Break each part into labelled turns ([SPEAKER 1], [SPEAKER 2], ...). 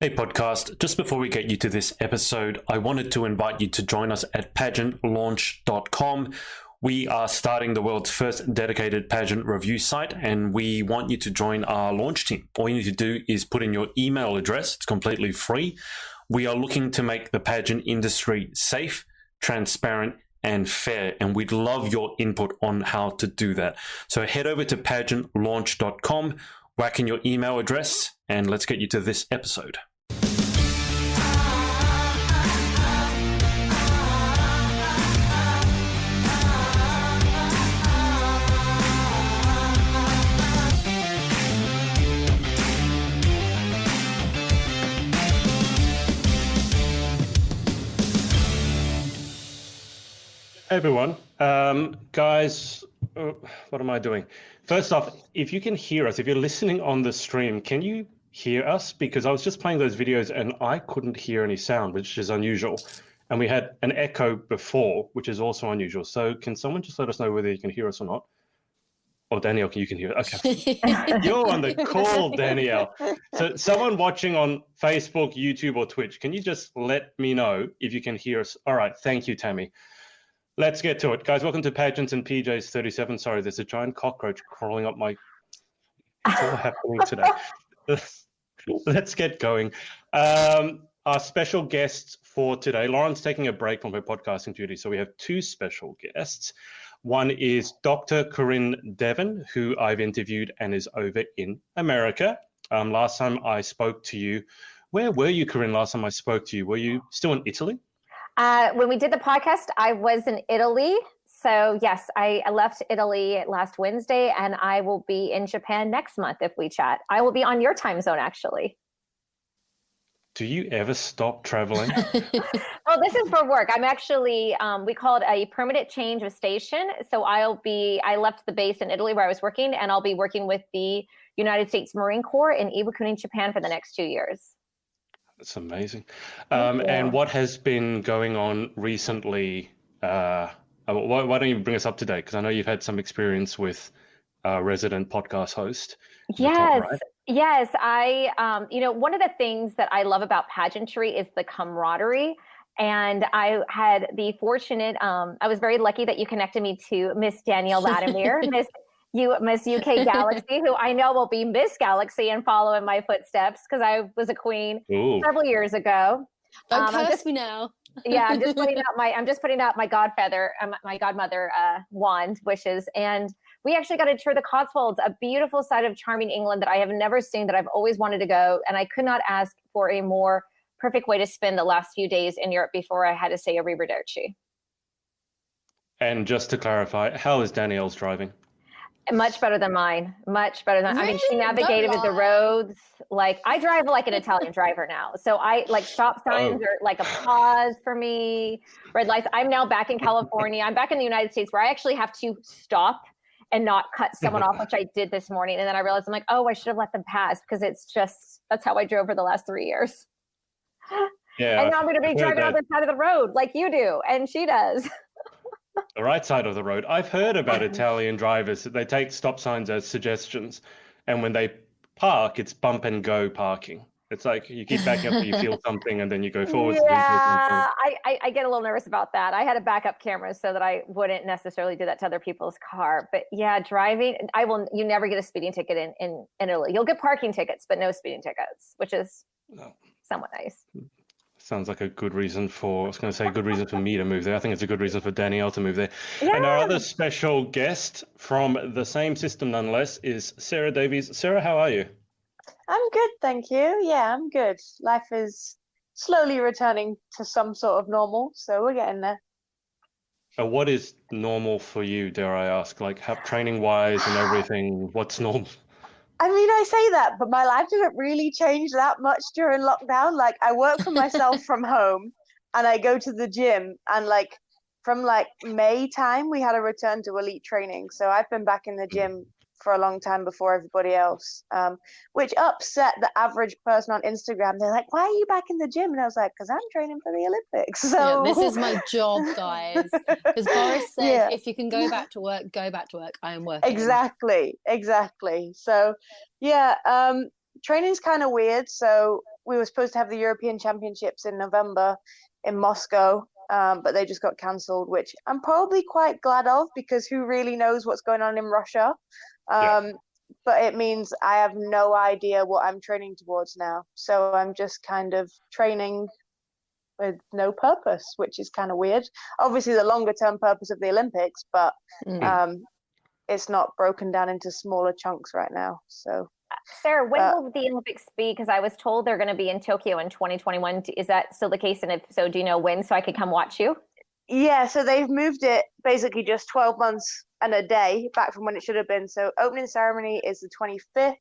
[SPEAKER 1] Hey podcast, just before we get you to this episode, I wanted to invite you to join us at PageantLaunch.com. We are starting the world's first dedicated pageant review site, and we want you to join our launch team. All you need to do is put in your email address. It's completely free. We are looking to make the pageant industry safe, transparent, and fair, and we'd love your input on how to do that. So head over to PageantLaunch.com, whack in your email address, and let's get you to this episode. Hey everyone, guys, what am I doing? First off, if you can hear us, if you're listening on the stream, can you hear us? Because I was just playing those videos and I couldn't hear any sound, which is unusual. And we had an echo before, which is also unusual. So can someone just let us know whether you can hear us or not? Oh, Danielle, you can hear it. Okay. You're on the call, Danielle. So someone watching on Facebook, YouTube, or Twitch, can you just let me know if you can hear us? All right, thank you, Tammy. Let's get to it. Guys, welcome to Pageants and PJs 37. Sorry, there's a giant cockroach crawling up my... It's all happening today. Let's get going. Our special guests for today, Lauren's taking a break from her podcasting duty, so we have two special guests. One is Dr. CORINNE Devin, who I've interviewed and is over in America. Last time I spoke to you, where were you, CORINNE, last time I spoke to you? Were you still in Italy?
[SPEAKER 2] When we did the podcast, I was in Italy. So yes, I left Italy last Wednesday and I will be in Japan next month if we chat. I will be on your time zone, actually.
[SPEAKER 1] Do you ever stop traveling?
[SPEAKER 2] Well, this is for work. I'm actually, we call it a permanent change of station. So I left the base in Italy where I was working, and I'll be working with the United States Marine Corps in Iwakuni, Japan for the next 2 years.
[SPEAKER 1] That's amazing. And what has been going on recently? Why don't you bring us up to date? Because I know you've had some experience with resident podcast host.
[SPEAKER 2] Yes. Right? Yes. One of the things that I love about pageantry is the camaraderie. And I had the fortunate, I was very lucky that you connected me to Miss Danielle Latimer, Miss UK Galaxy, who I know will be Miss Galaxy and follow in my footsteps because I was a queen several years ago.
[SPEAKER 3] Don't curse me now.
[SPEAKER 2] Yeah, I'm just putting out my godmother wand wishes, and we actually got to tour the Cotswolds, a beautiful side of charming England that I have never seen, that I've always wanted to go, and I could not ask for a more perfect way to spend the last few days in Europe before I had to say arrivederci.
[SPEAKER 1] And just to clarify, how is Danielle's driving?
[SPEAKER 2] Much better than mine. Much better than
[SPEAKER 3] really?
[SPEAKER 2] I mean, she navigated the roads. Like, I drive like an Italian driver now. So I like stop signs are like a pause for me. Red lights. I'm now back in California. I'm back in the United States where I actually have to stop and not cut someone off, which I did this morning. And then I realized I'm like, oh, I should have let them pass, because that's how I drove for the last 3 years.
[SPEAKER 1] Yeah.
[SPEAKER 2] And now I'm going to be driving on the side of the road like you do, and she does.
[SPEAKER 1] The right side of the road. I've heard about Italian drivers that they take stop signs as suggestions, and when they park, it's bump and go parking. It's like you keep backing up when you feel something, and then you go forward.
[SPEAKER 2] Yeah, I get a little nervous about that. I had a backup camera so that I wouldn't necessarily do that to other people's car. But yeah, driving, you never get a speeding ticket in Italy. You'll get parking tickets, but no speeding tickets, which is somewhat nice.
[SPEAKER 1] Sounds like a good reason for, I was going to say good reason for me to move there. I think it's a good reason for Danielle to move there.
[SPEAKER 2] Yeah.
[SPEAKER 1] And our other special guest from the same system nonetheless is Sarah Davies. Sarah, how are you?
[SPEAKER 4] I'm good, thank you. Yeah, I'm good. Life is slowly returning to some sort of normal, so we're getting there.
[SPEAKER 1] What is normal for you, dare I ask? Like, training-wise and everything, what's normal?
[SPEAKER 4] I mean, I say that, but my life didn't really change that much during lockdown. Like, I work for myself from home, and I go to the gym, and from May time, we had a return to elite training. So I've been back in the gym for a long time before everybody else, which upset the average person on Instagram. They're like, why are you back in the gym? And I was like, because I'm training for the Olympics. So
[SPEAKER 3] yeah, this is my job, guys. Because Boris said, if you can go back to work, go back to work. I am working.
[SPEAKER 4] Exactly. So yeah, training's kind of weird. So we were supposed to have the European Championships in November in Moscow, but they just got cancelled, which I'm probably quite glad of, because who really knows what's going on in Russia. But it means I have no idea what I'm training towards now. So I'm just kind of training with no purpose, which is kind of weird. Obviously the longer term purpose of the Olympics, but it's not broken down into smaller chunks right now. So
[SPEAKER 2] Sarah, when will the Olympics be? Because I was told they're going to be in Tokyo in 2021. Is that still the case? And if so, do you know when, so I could come watch you?
[SPEAKER 4] Yeah, so they've moved it basically just 12 months and a day back from when it should have been. So opening ceremony is the 25th,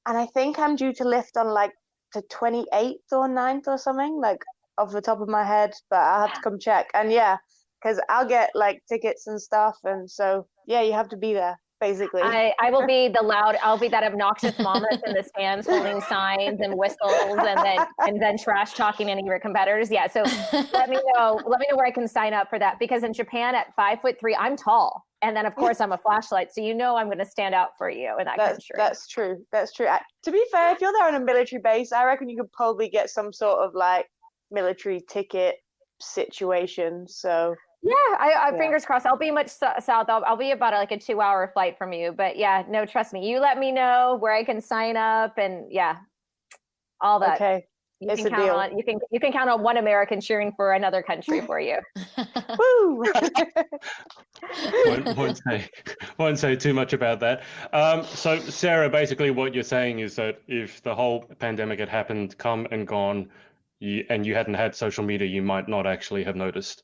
[SPEAKER 4] and I think I'm due to lift on like the 28th or 9th or something, like off the top of my head, but I'll have to come check. And yeah, because I'll get like tickets and stuff, and so yeah, you have to be there basically.
[SPEAKER 2] I will be I'll be that obnoxious mom that's in the stands holding signs and whistles and then trash talking any of your competitors. Yeah, so let me know where I can sign up for that, because in Japan at 5'3", I'm tall, and then of course I'm a flashlight, so I'm going to stand out for you in that country.
[SPEAKER 4] That's true. To be fair, if you're there on a military base, I reckon you could probably get some sort of like military ticket situation. So
[SPEAKER 2] yeah, I fingers crossed. I'll be much south. I'll be about like a 2-hour flight from you. But yeah, no, trust me. You let me know where I can sign up, and yeah, all that. Okay, it's a deal. You can count on one American cheering for another country for you.
[SPEAKER 4] Woo!
[SPEAKER 1] won't say too much about that. So Sarah, basically what you're saying is that if the whole pandemic had happened, come and gone, and you hadn't had social media, you might not actually have noticed.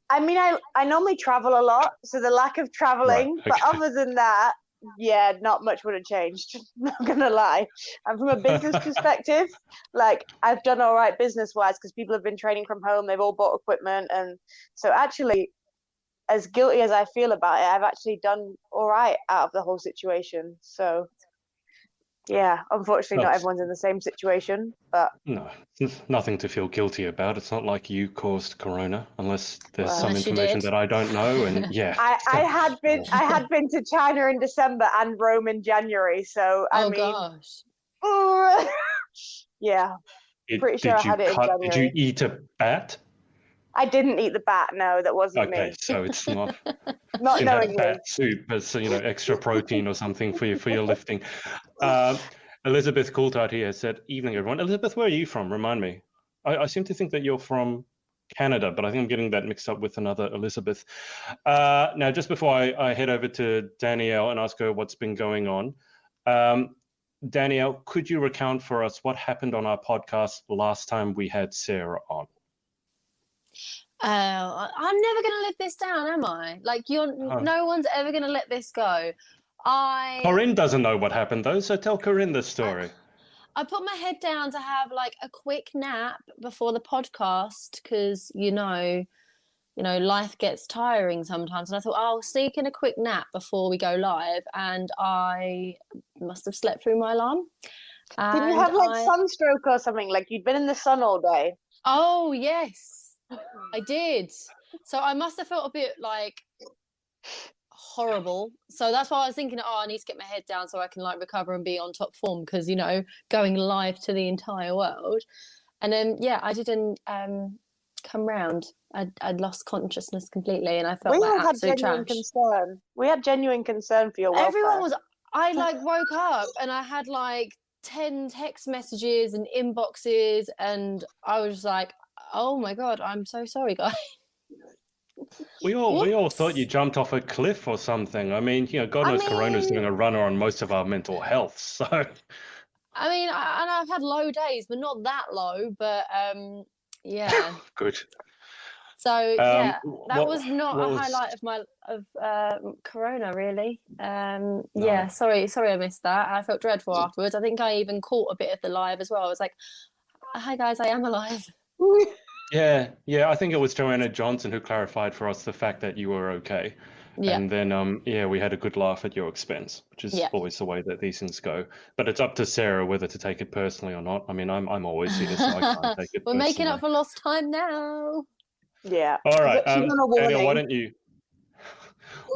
[SPEAKER 4] I mean, I normally travel a lot, so the lack of traveling,
[SPEAKER 1] right, okay.
[SPEAKER 4] But other than that, yeah, not much would have changed. Not gonna lie. And from a business perspective, like I've done all right business-wise, because people have been training from home, they've all bought equipment, and so actually, as guilty as I feel about it, I've actually done all right out of the whole situation. So yeah, unfortunately, not everyone's in the same situation, but
[SPEAKER 1] no, nothing to feel guilty about. It's not like you caused Corona, unless there's some information that I don't know. And yeah,
[SPEAKER 4] I had been to China in December and Rome in January, so I mean,
[SPEAKER 3] gosh,
[SPEAKER 4] yeah, pretty sure I had it in January.
[SPEAKER 1] Did you eat a bat?
[SPEAKER 4] I didn't eat the bat. No, that wasn't me.
[SPEAKER 1] Okay, so it's not
[SPEAKER 4] not knowingly.
[SPEAKER 1] Bat soup as extra protein or something for your lifting. Elizabeth Coulthard here said, "Evening, everyone." Elizabeth, where are you from? Remind me. I seem to think that you're from Canada, but I think I'm getting that mixed up with another Elizabeth. Now, just before I head over to Danielle and ask her what's been going on, Danielle, could you recount for us what happened on our podcast last time we had Sarah on?
[SPEAKER 3] I'm never going to let this down, am I? Like no one's ever going to let this go.
[SPEAKER 1] Corinne doesn't know what happened though, so tell Corinne the story.
[SPEAKER 3] I put my head down to have like a quick nap before the podcast, because life gets tiring sometimes, and I thought I'll sneak in a quick nap before we go live, and I must have slept through my alarm.
[SPEAKER 4] Did you have like sunstroke or something? Like you'd been in the sun all day?
[SPEAKER 3] Oh yes, I did. So I must have felt a bit like horrible. So that's why I was thinking, I need to get my head down so I can like recover and be on top form, because going live to the entire world. And then I didn't come round. I'd lost consciousness completely, and I felt like absolute trash.
[SPEAKER 4] We had genuine concern for your welfare.
[SPEAKER 3] Everyone was. I like woke up and I had like 10 text messages and inboxes, and I was like, oh my god, I'm so sorry, guys.
[SPEAKER 1] We all thought you jumped off a cliff or something. I mean, God knows Corona's doing a runner on most of our mental health. So,
[SPEAKER 3] I mean, and I've had low days, but not that low. But yeah,
[SPEAKER 1] good.
[SPEAKER 3] So that was not a highlight of Corona, really. No. Yeah, sorry, I missed that. I felt dreadful afterwards. I think I even caught a bit of the live as well. I was like, "Hi guys, I am alive."
[SPEAKER 1] Yeah. I think it was Joanna Johnson who clarified for us the fact that you were okay. Yeah. And then, we had a good laugh at your expense, which is always the way that these things go. But it's up to Sarah whether to take it personally or not. I mean, I'm always here, so I can't take it
[SPEAKER 3] We're making up for lost time now.
[SPEAKER 4] Yeah.
[SPEAKER 1] All right. Danielle, why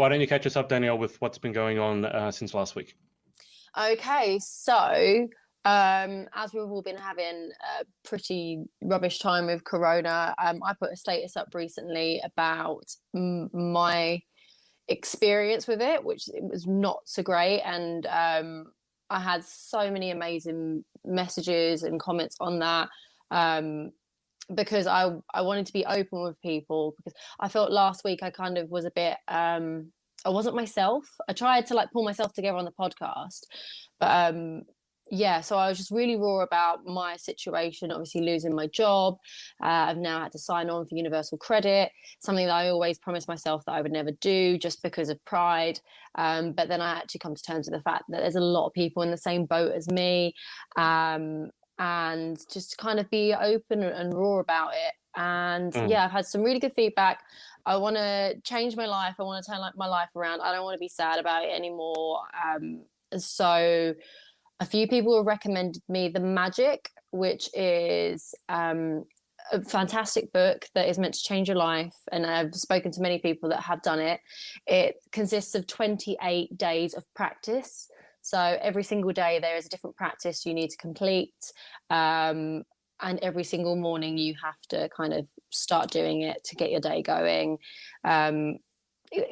[SPEAKER 1] don't you catch us up, Danielle, with what's been going on since last week?
[SPEAKER 3] Okay, so As we've all been having a pretty rubbish time with Corona, I put a status up recently about my experience with it, which it was not so great, and I had so many amazing messages and comments on that, because I wanted to be open with people, because I felt last week I kind of was a bit I wasn't myself. I tried to like pull myself together on the podcast, but yeah, so I was just really raw about my situation, obviously losing my job. I've now had to sign on for universal credit, something that I always promised myself that I would never do just because of pride. But then I had to come to terms with the fact that there's a lot of people in the same boat as me, and just kind of be open and raw about it. And yeah, I've had some really good feedback. I want to change my life. I want to turn my life around. I don't want to be sad about it anymore. So a few people have recommended me The Magic, which is a fantastic book that is meant to change your life. And I've spoken to many people that have done it. It consists of 28 days of practice. So every single day there is a different practice you need to complete. And every single morning you have to kind of start doing it to get your day going.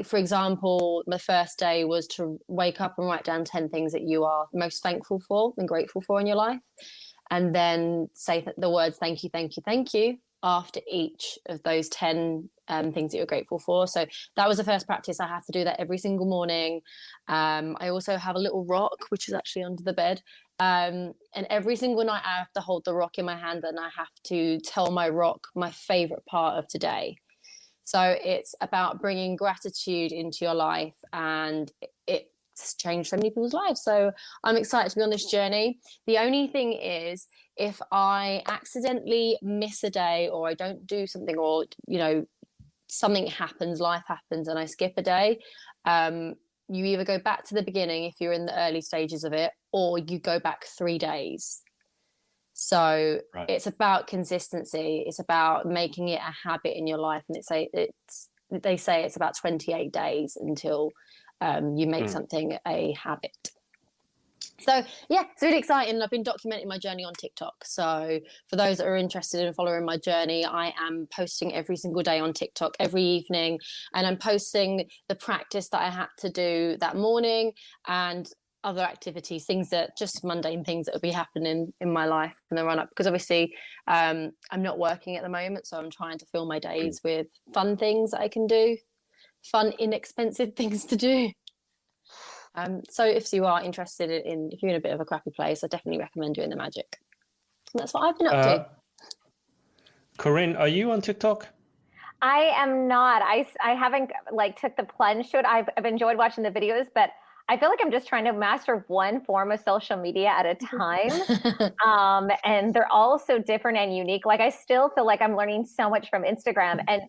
[SPEAKER 3] For example, my first day was to wake up and write down 10 things that you are most thankful for and grateful for in your life. And then say the words, thank you, thank you, thank you, after each of those 10 things that you're grateful for. So that was the first practice. I have to do that every single morning. I also have a little rock, which is actually under the bed. And every single night I have to hold the rock in my hand and I have to tell my rock my favorite part of today. So it's about bringing gratitude into your life, and it's changed so many people's lives. So I'm excited to be on this journey. The only thing is, if I accidentally miss a day, or I don't do something, or, you know, something happens, life happens, and I skip a day, you either go back to the beginning if you're in the early stages of it, or you go back 3 days. So It's about consistency. It's about making it a habit in your life. And they say it's about 28 days until you make something a habit. So yeah, it's really exciting. I've been documenting my journey on TikTok. So for those that are interested in following my journey, I am posting every single day on TikTok, every evening. And I'm posting the practice that I had to do that morning, and other activities, things that just mundane things that will be happening in my life in the run up, because obviously I'm not working at the moment, so I'm trying to fill my days with fun things that I can do, fun inexpensive things to do. So if you are interested if you're in a bit of a crappy place, I definitely recommend doing The Magic. And that's what I've been up to.
[SPEAKER 1] Corinne, are you on TikTok?
[SPEAKER 2] I am not. I haven't took the plunge to it. I've enjoyed watching the videos, but I feel like I'm just trying to master one form of social media at a time. And they're all so different and unique. Like, I still feel like I'm learning so much from Instagram. And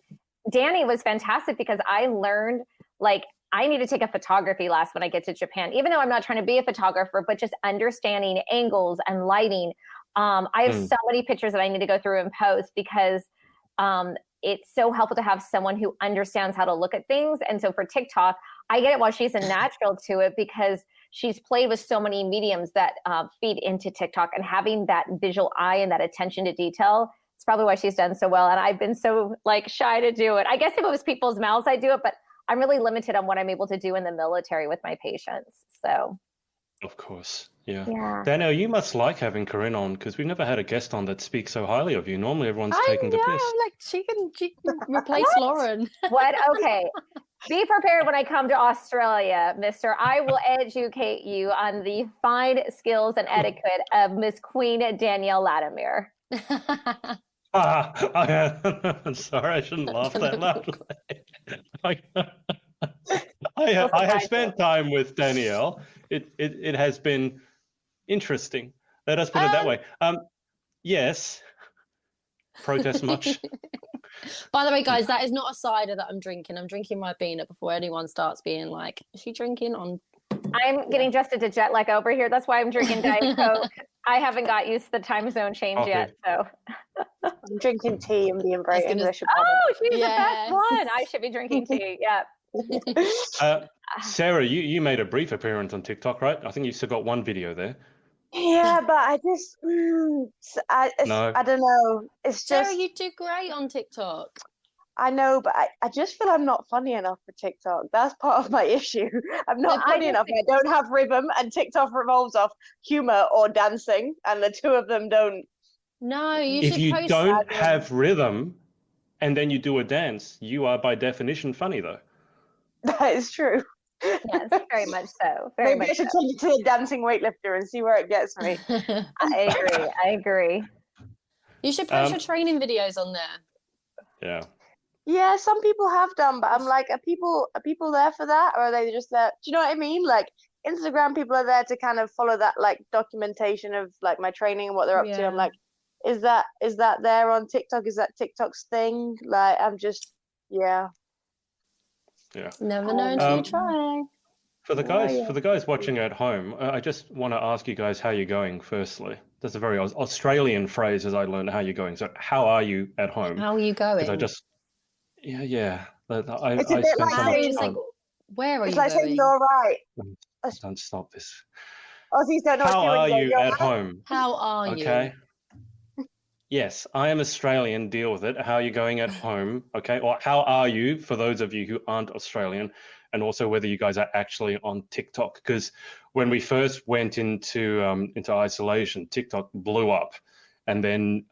[SPEAKER 2] Danny was fantastic, because I learned, like, I need to take a photography class when I get to Japan, even though I'm not trying to be a photographer, but just understanding angles and lighting. I have so many pictures that I need to go through and post, because it's so helpful to have someone who understands how to look at things. And so for TikTok, I get it while she's a natural to it, because she's played with so many mediums that feed into TikTok, and having that visual eye and that attention to detail, it's probably why she's done so well. And I've been so shy to do it. I guess if it was people's mouths, I'd do it, but I'm really limited on what I'm able to do in the military with my patients. So.
[SPEAKER 1] Of course. Yeah. Danielle, you must like having Corinne on, because we've never had a guest on that speaks so highly of you. Normally everyone's taking the piss.
[SPEAKER 3] Like she can replace Lauren.
[SPEAKER 2] What? Okay. Be prepared when I come to Australia, mister. I will educate you on the fine skills and etiquette of Miss Queen Danielle Latimer.
[SPEAKER 1] I'm sorry, I shouldn't laugh that loudly. I have spent time with Danielle. It has been interesting. Let us put it that way. Yes. Protest much?
[SPEAKER 3] By the way, guys, that is not a cider that I'm drinking. I'm drinking my Beaner before anyone starts being like, is she drinking on?
[SPEAKER 2] I'm getting adjusted to jet lag over here. That's why I'm drinking Diet Coke. I haven't got used to the time zone change yet. So
[SPEAKER 4] I'm drinking tea and being very English.
[SPEAKER 2] Oh, she's the best one. I should be drinking tea. Yeah.
[SPEAKER 1] Sarah, you made a brief appearance on TikTok, right? I think you still got one video there.
[SPEAKER 4] Yeah, but I just,
[SPEAKER 1] No.
[SPEAKER 4] I don't know. It's
[SPEAKER 3] Sarah,
[SPEAKER 4] just,
[SPEAKER 3] you do great on TikTok.
[SPEAKER 4] I know, but I just feel I'm not funny enough for TikTok. That's part of my issue. I'm not
[SPEAKER 3] No,
[SPEAKER 4] funny enough. I don't have rhythm, and TikTok revolves off humor or dancing, and the two of them don't.
[SPEAKER 3] No, you
[SPEAKER 1] If
[SPEAKER 3] should
[SPEAKER 1] you
[SPEAKER 3] post.
[SPEAKER 1] don't have rhythm and then you do a dance, you are by definition funny though.
[SPEAKER 4] That is true.
[SPEAKER 2] Yes, very much so. Very
[SPEAKER 4] Maybe
[SPEAKER 2] much
[SPEAKER 4] I should
[SPEAKER 2] so.
[SPEAKER 4] change it to a dancing weightlifter and see where it gets me.
[SPEAKER 2] I agree. I agree.
[SPEAKER 3] You should post your training videos on there.
[SPEAKER 1] Yeah.
[SPEAKER 4] Yeah, some people have done, but I'm like, are people there for that, or are they just there? Do you know what I mean? Like Instagram people are there to kind of follow that like documentation of like my training and what they're up to. I'm
[SPEAKER 3] Yeah.
[SPEAKER 4] like, is that there on TikTok? Is that TikTok's thing? Like, I'm just, yeah.
[SPEAKER 1] Yeah.
[SPEAKER 3] Never know until you try.
[SPEAKER 1] For the guys watching at home, I just want to ask you guys how you're going. Firstly, that's a very Australian phrase, as I learned. How you going? So, how are you at home?
[SPEAKER 3] How are you going?
[SPEAKER 1] Because I just, yeah. I
[SPEAKER 4] It's a bit
[SPEAKER 1] spend
[SPEAKER 4] like
[SPEAKER 1] so much
[SPEAKER 4] saying,
[SPEAKER 1] time.
[SPEAKER 3] Where are
[SPEAKER 4] it's
[SPEAKER 3] you
[SPEAKER 4] like saying
[SPEAKER 3] going?
[SPEAKER 4] you're right.
[SPEAKER 1] Don't stop this.
[SPEAKER 4] Aussies don't know
[SPEAKER 1] How
[SPEAKER 4] what
[SPEAKER 1] are
[SPEAKER 4] to do.
[SPEAKER 1] you at home?
[SPEAKER 3] How are you?
[SPEAKER 1] Okay. Yes, I am Australian. Deal with it. How are you going at home? Okay. Or how are you for those of you who aren't Australian, and also whether you guys are actually on TikTok? Because when we first went into isolation, TikTok blew up, and then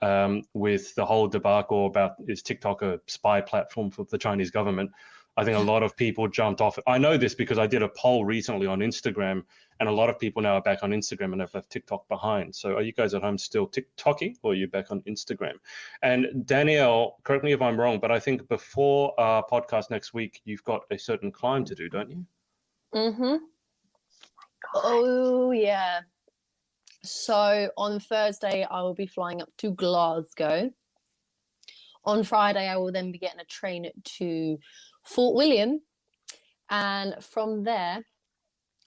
[SPEAKER 1] with the whole debacle about is TikTok a spy platform for the Chinese government, I think a lot of people jumped off it. I know this because I did a poll recently on Instagram, and a lot of people now are back on Instagram and have left TikTok behind. So are you guys at home still TikToking, or are you back on Instagram? And Danielle, correct me if I'm wrong, but I think before our podcast next week, you've got a certain climb to do, don't you?
[SPEAKER 3] Mm-hmm. Oh, yeah. So on Thursday, I will be flying up to Glasgow. On Friday, I will then be getting a train to Fort William. And from there,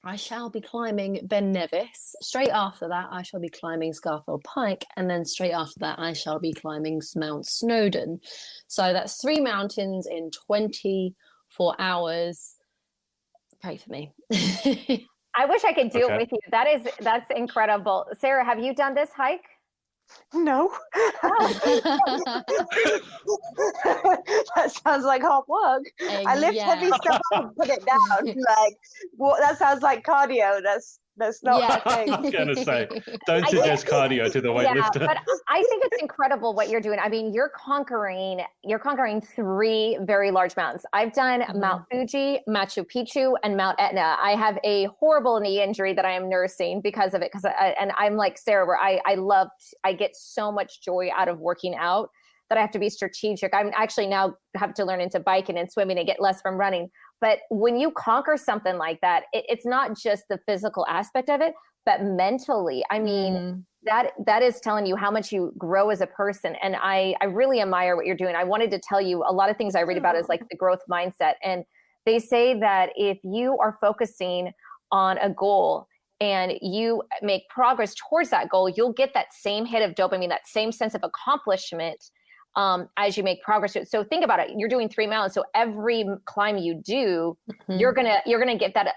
[SPEAKER 3] I shall be climbing Ben Nevis. Straight after that, I shall be climbing Scafell Pike. And then straight after that, I shall be climbing Mount Snowdon. So that's 3 mountains in 24 hours. Pray for me.
[SPEAKER 2] I wish I could do it with you. That's incredible. Sarah, have you done this hike?
[SPEAKER 4] No. That sounds like hard work. I lift heavy stuff up and put it down. Like, what? That sounds like cardio. That's not my thing.
[SPEAKER 1] I was going to say, don't suggest cardio to the weightlifter.
[SPEAKER 2] Yeah, but I think it's incredible what you're doing. I mean, you're conquering 3 very large mountains. I've done Mount Fuji, Machu Picchu, and Mount Etna. I have a horrible knee injury that I am nursing because of it. And I'm like Sarah, where I get so much joy out of working out that I have to be strategic. I'm actually now have to learn into biking and swimming and get less from running. But when you conquer something like that, it's not just the physical aspect of it, but mentally. I mean, that is telling you how much you grow as a person. And I really admire what you're doing. I wanted to tell you, a lot of things I read about is like the growth mindset. And they say that if you are focusing on a goal and you make progress towards that goal, you'll get that same hit of dopamine, that same sense of accomplishment as you make progress. So think about it. You're doing 3 mountains. So every climb you do, you're gonna get that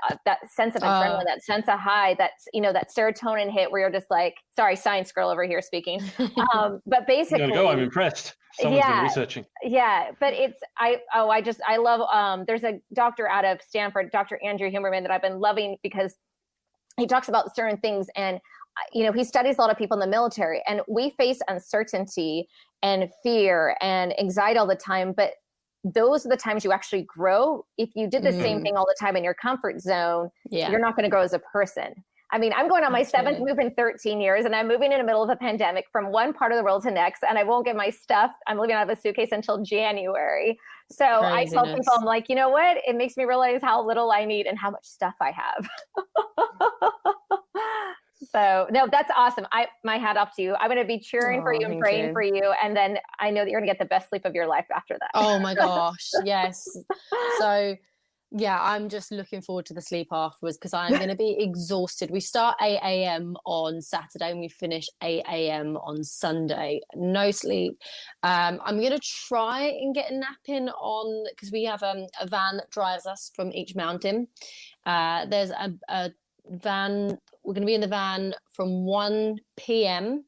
[SPEAKER 2] sense of adrenaline, that sense of high, that serotonin hit where you're just like, sorry, science girl over here speaking. But basically,
[SPEAKER 1] I'm impressed. Someone's been researching.
[SPEAKER 2] Yeah, but I love. There's a doctor out of Stanford, Dr. Andrew Huberman, that I've been loving because he talks about certain things, and he studies a lot of people in the military, and we face uncertainty and fear and anxiety all the time, but those are the times you actually grow. If you did the same thing all the time in your comfort zone, you're not going to grow as a person. I mean, I'm going on my 7th move in 13 years, and I'm moving in the middle of a pandemic from one part of the world to next, and I won't get my stuff. I'm living out of a suitcase until January. So I tell people, I'm like, you know what? It makes me realize how little I need and how much stuff I have. So no, that's awesome. My hat off to you. I'm going to be cheering for you and praying for you. And then I know that you're going to get the best sleep of your life after that.
[SPEAKER 3] Oh my gosh. Yes. So yeah, I'm just looking forward to the sleep afterwards because I'm going to be exhausted. We start 8 a.m. on Saturday and we finish 8 a.m. on Sunday. No sleep. I'm going to try and get a nap in because we have a van that drives us from each mountain. There's a van. We're going to be in the van from 1 p.m.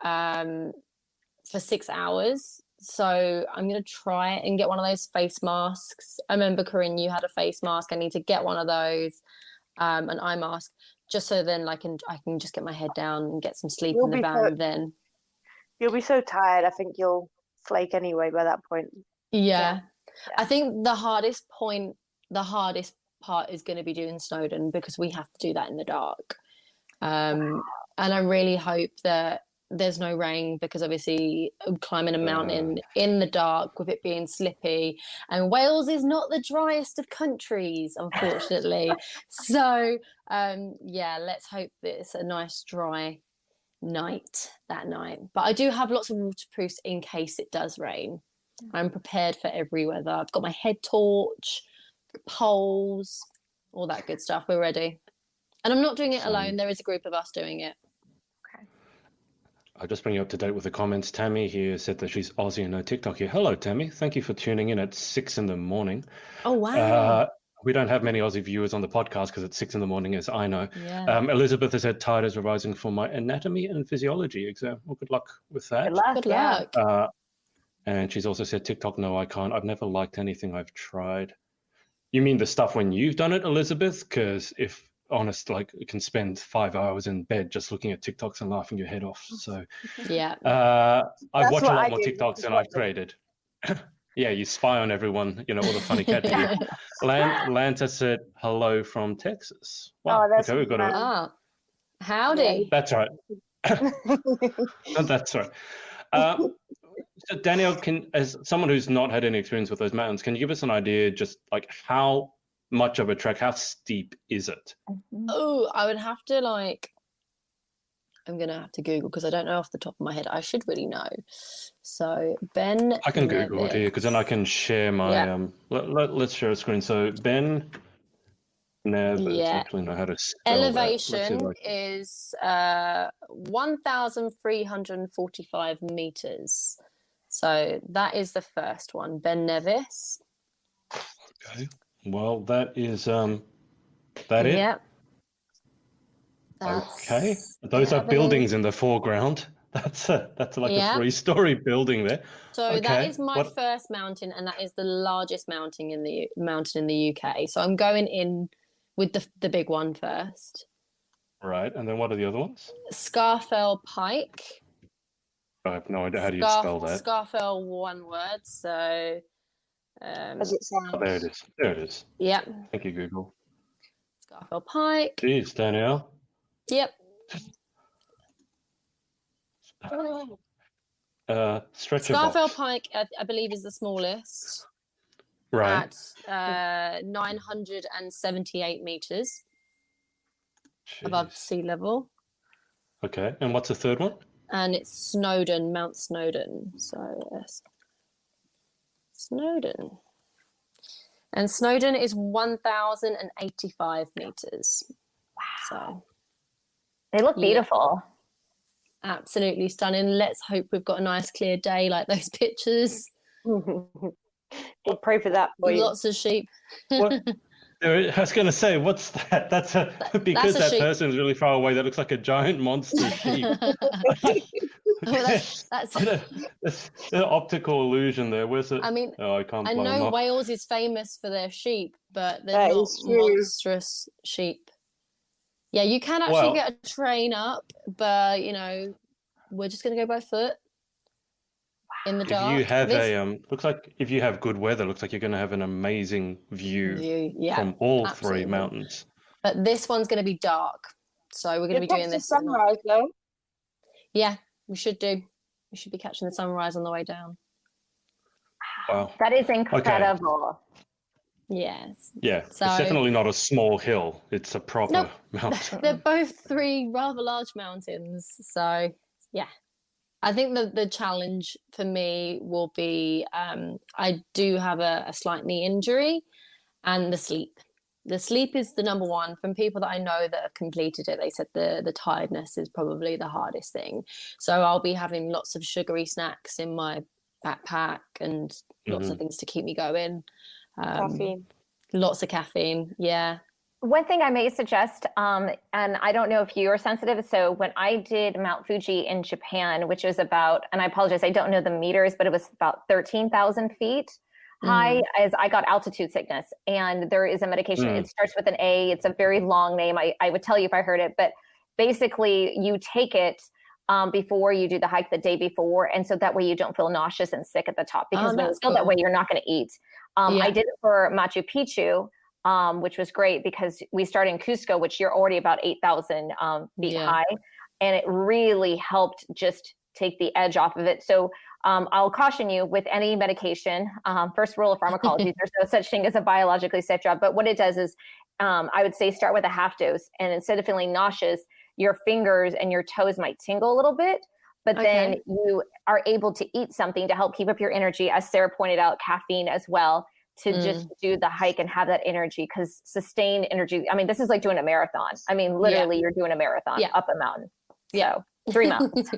[SPEAKER 3] For 6 hours. So I'm going to try and get one of those face masks. I remember, Corinne, you had a face mask. I need to get one of those, an eye mask, just so then I can just get my head down and get some sleep in the van. Then
[SPEAKER 4] you'll be so tired. I think you'll flake anyway by that point.
[SPEAKER 3] Yeah. I think the hardest part is going to be doing Snowdon, because we have to do that in the dark. And I really hope that there's no rain, because obviously climbing a mountain in the dark with it being slippy, and Wales is not the driest of countries, unfortunately. So let's hope that it's a nice dry night that night. But I do have lots of waterproofs in case it does rain. I'm prepared for every weather. I've got my head torch, poles, all that good stuff. We're ready. And I'm not doing it alone. There is a group of us doing it.
[SPEAKER 1] I'll just bring you up to date with the comments. Tammy here said that she's Aussie and no TikTok here. Hello, Tammy. Thank you for tuning in at 6 a.m.
[SPEAKER 3] Oh, wow.
[SPEAKER 1] We don't have many Aussie viewers on the podcast because it's 6 a.m, as I know.
[SPEAKER 3] Yeah.
[SPEAKER 1] Elizabeth has said, tired as revising for my anatomy and physiology exam. Well, good luck with that.
[SPEAKER 3] Good luck.
[SPEAKER 1] And she's also said, TikTok, no, I can't. I've never liked anything I've tried. You mean the stuff when you've done it, Elizabeth? Because if honest, like, you can spend 5 hours in bed just looking at TikToks and laughing your head off. So
[SPEAKER 3] yeah,
[SPEAKER 1] I watch a lot more TikToks than I've created. Yeah, you spy on everyone, all the funny cat videos. Lanta said hello from Texas. Wow.
[SPEAKER 4] Oh, that's
[SPEAKER 1] okay, we've got
[SPEAKER 3] howdy.
[SPEAKER 1] That's right. That's right. So Danielle, as someone who's not had any experience with those mountains, can you give us an idea, just like how much of a trek, how steep is it?
[SPEAKER 3] Oh, I would have to I'm going to have to Google, because I don't know off the top of my head. I should really know. So Ben,
[SPEAKER 1] I can Google it here, because then I can share my, let's share a screen. So Ben Nevis, actually know how to spell
[SPEAKER 3] elevation is 1,345 meters. So that is the first one, Ben Nevis.
[SPEAKER 1] Okay. Well, that is that it?
[SPEAKER 3] Yep.
[SPEAKER 1] Okay. Those are buildings in the foreground. That's like a 3-story building there.
[SPEAKER 3] So that is my first mountain, and that is the largest mountain in the UK. So I'm going in with the big one first.
[SPEAKER 1] Right. And then what are the other ones?
[SPEAKER 3] Scafell Pike.
[SPEAKER 1] I have no idea. How do you spell that?
[SPEAKER 3] Scafell, one word. So
[SPEAKER 4] as it sounds.
[SPEAKER 1] Oh, there it is. There it is.
[SPEAKER 3] Yep.
[SPEAKER 1] Thank you, Google.
[SPEAKER 3] Scafell Pike.
[SPEAKER 1] Jeez, Danielle.
[SPEAKER 3] Yep.
[SPEAKER 1] Stretcher
[SPEAKER 3] Scafell
[SPEAKER 1] box.
[SPEAKER 3] Pike, I believe, is the smallest.
[SPEAKER 1] Right.
[SPEAKER 3] At 978 meters above sea level.
[SPEAKER 1] Okay. And what's the third one?
[SPEAKER 3] And it's Snowdon, Mount Snowdon. So yes. Snowdon. And Snowdon is 1,085 meters. Wow. So
[SPEAKER 2] they look beautiful.
[SPEAKER 3] Absolutely stunning. Let's hope we've got a nice clear day like those pictures.
[SPEAKER 4] We'll pray for that for you.
[SPEAKER 3] Lots of sheep.
[SPEAKER 1] What? I was going to say, what's that? That's because that person's really far away. That looks like a giant monster sheep.
[SPEAKER 3] That's
[SPEAKER 1] the optical illusion there. Where's it?
[SPEAKER 3] I mean,
[SPEAKER 1] I can't.
[SPEAKER 3] I know Wales is famous for their sheep, but they're not monstrous sheep. Yeah, you can actually get a train up, but we're just going to go by foot in the dark.
[SPEAKER 1] If you have looks like if you have good weather, looks like you're going to have an amazing view from all three mountains.
[SPEAKER 3] But this one's going to be dark, so we're going to be doing this.
[SPEAKER 4] Sunrise, though.
[SPEAKER 3] Yeah, we should do. We should be catching the sunrise on the way down.
[SPEAKER 1] Wow,
[SPEAKER 2] that is incredible.
[SPEAKER 3] Okay. Yes.
[SPEAKER 1] Yeah, so, it's definitely not a small hill. It's a proper mountain.
[SPEAKER 3] They're both 3 rather large mountains. So, yeah. I think the challenge for me will be I do have a slight knee injury, and the sleep. The sleep is the number one. From people that I know that have completed it, they said the tiredness is probably the hardest thing. So I'll be having lots of sugary snacks in my backpack and lots of things to keep me going.
[SPEAKER 4] Caffeine.
[SPEAKER 3] Lots of caffeine, yeah.
[SPEAKER 2] One thing I may suggest, and I don't know if you are sensitive. So when I did Mount Fuji in Japan, which was about, and I apologize, I don't know the meters, but it was about 13,000 feet high, as I got altitude sickness. And there is a medication. It starts with an A. It's a very long name. I would tell you if I heard it, but basically you take it before you do the hike the day before. And so that way you don't feel nauseous and sick at the top, because when you feel that way, you're not going to eat. I did it for Machu Picchu, which was great because we started in Cusco, which you're already about 8,000 feet high. And it really helped just take the edge off of it. So I'll caution you with any medication. First rule of pharmacology, there's no such thing as a biologically safe drug. But what it does is I would say start with a half dose. And instead of feeling nauseous, your fingers and your toes might tingle a little bit. But then you are able to eat something to help keep up your energy. As Sarah pointed out, caffeine as well, to just do the hike and have that energy, because sustained energy, I mean, this is like doing a marathon. I mean, literally you're doing a marathon up a mountain. So 3 mountains.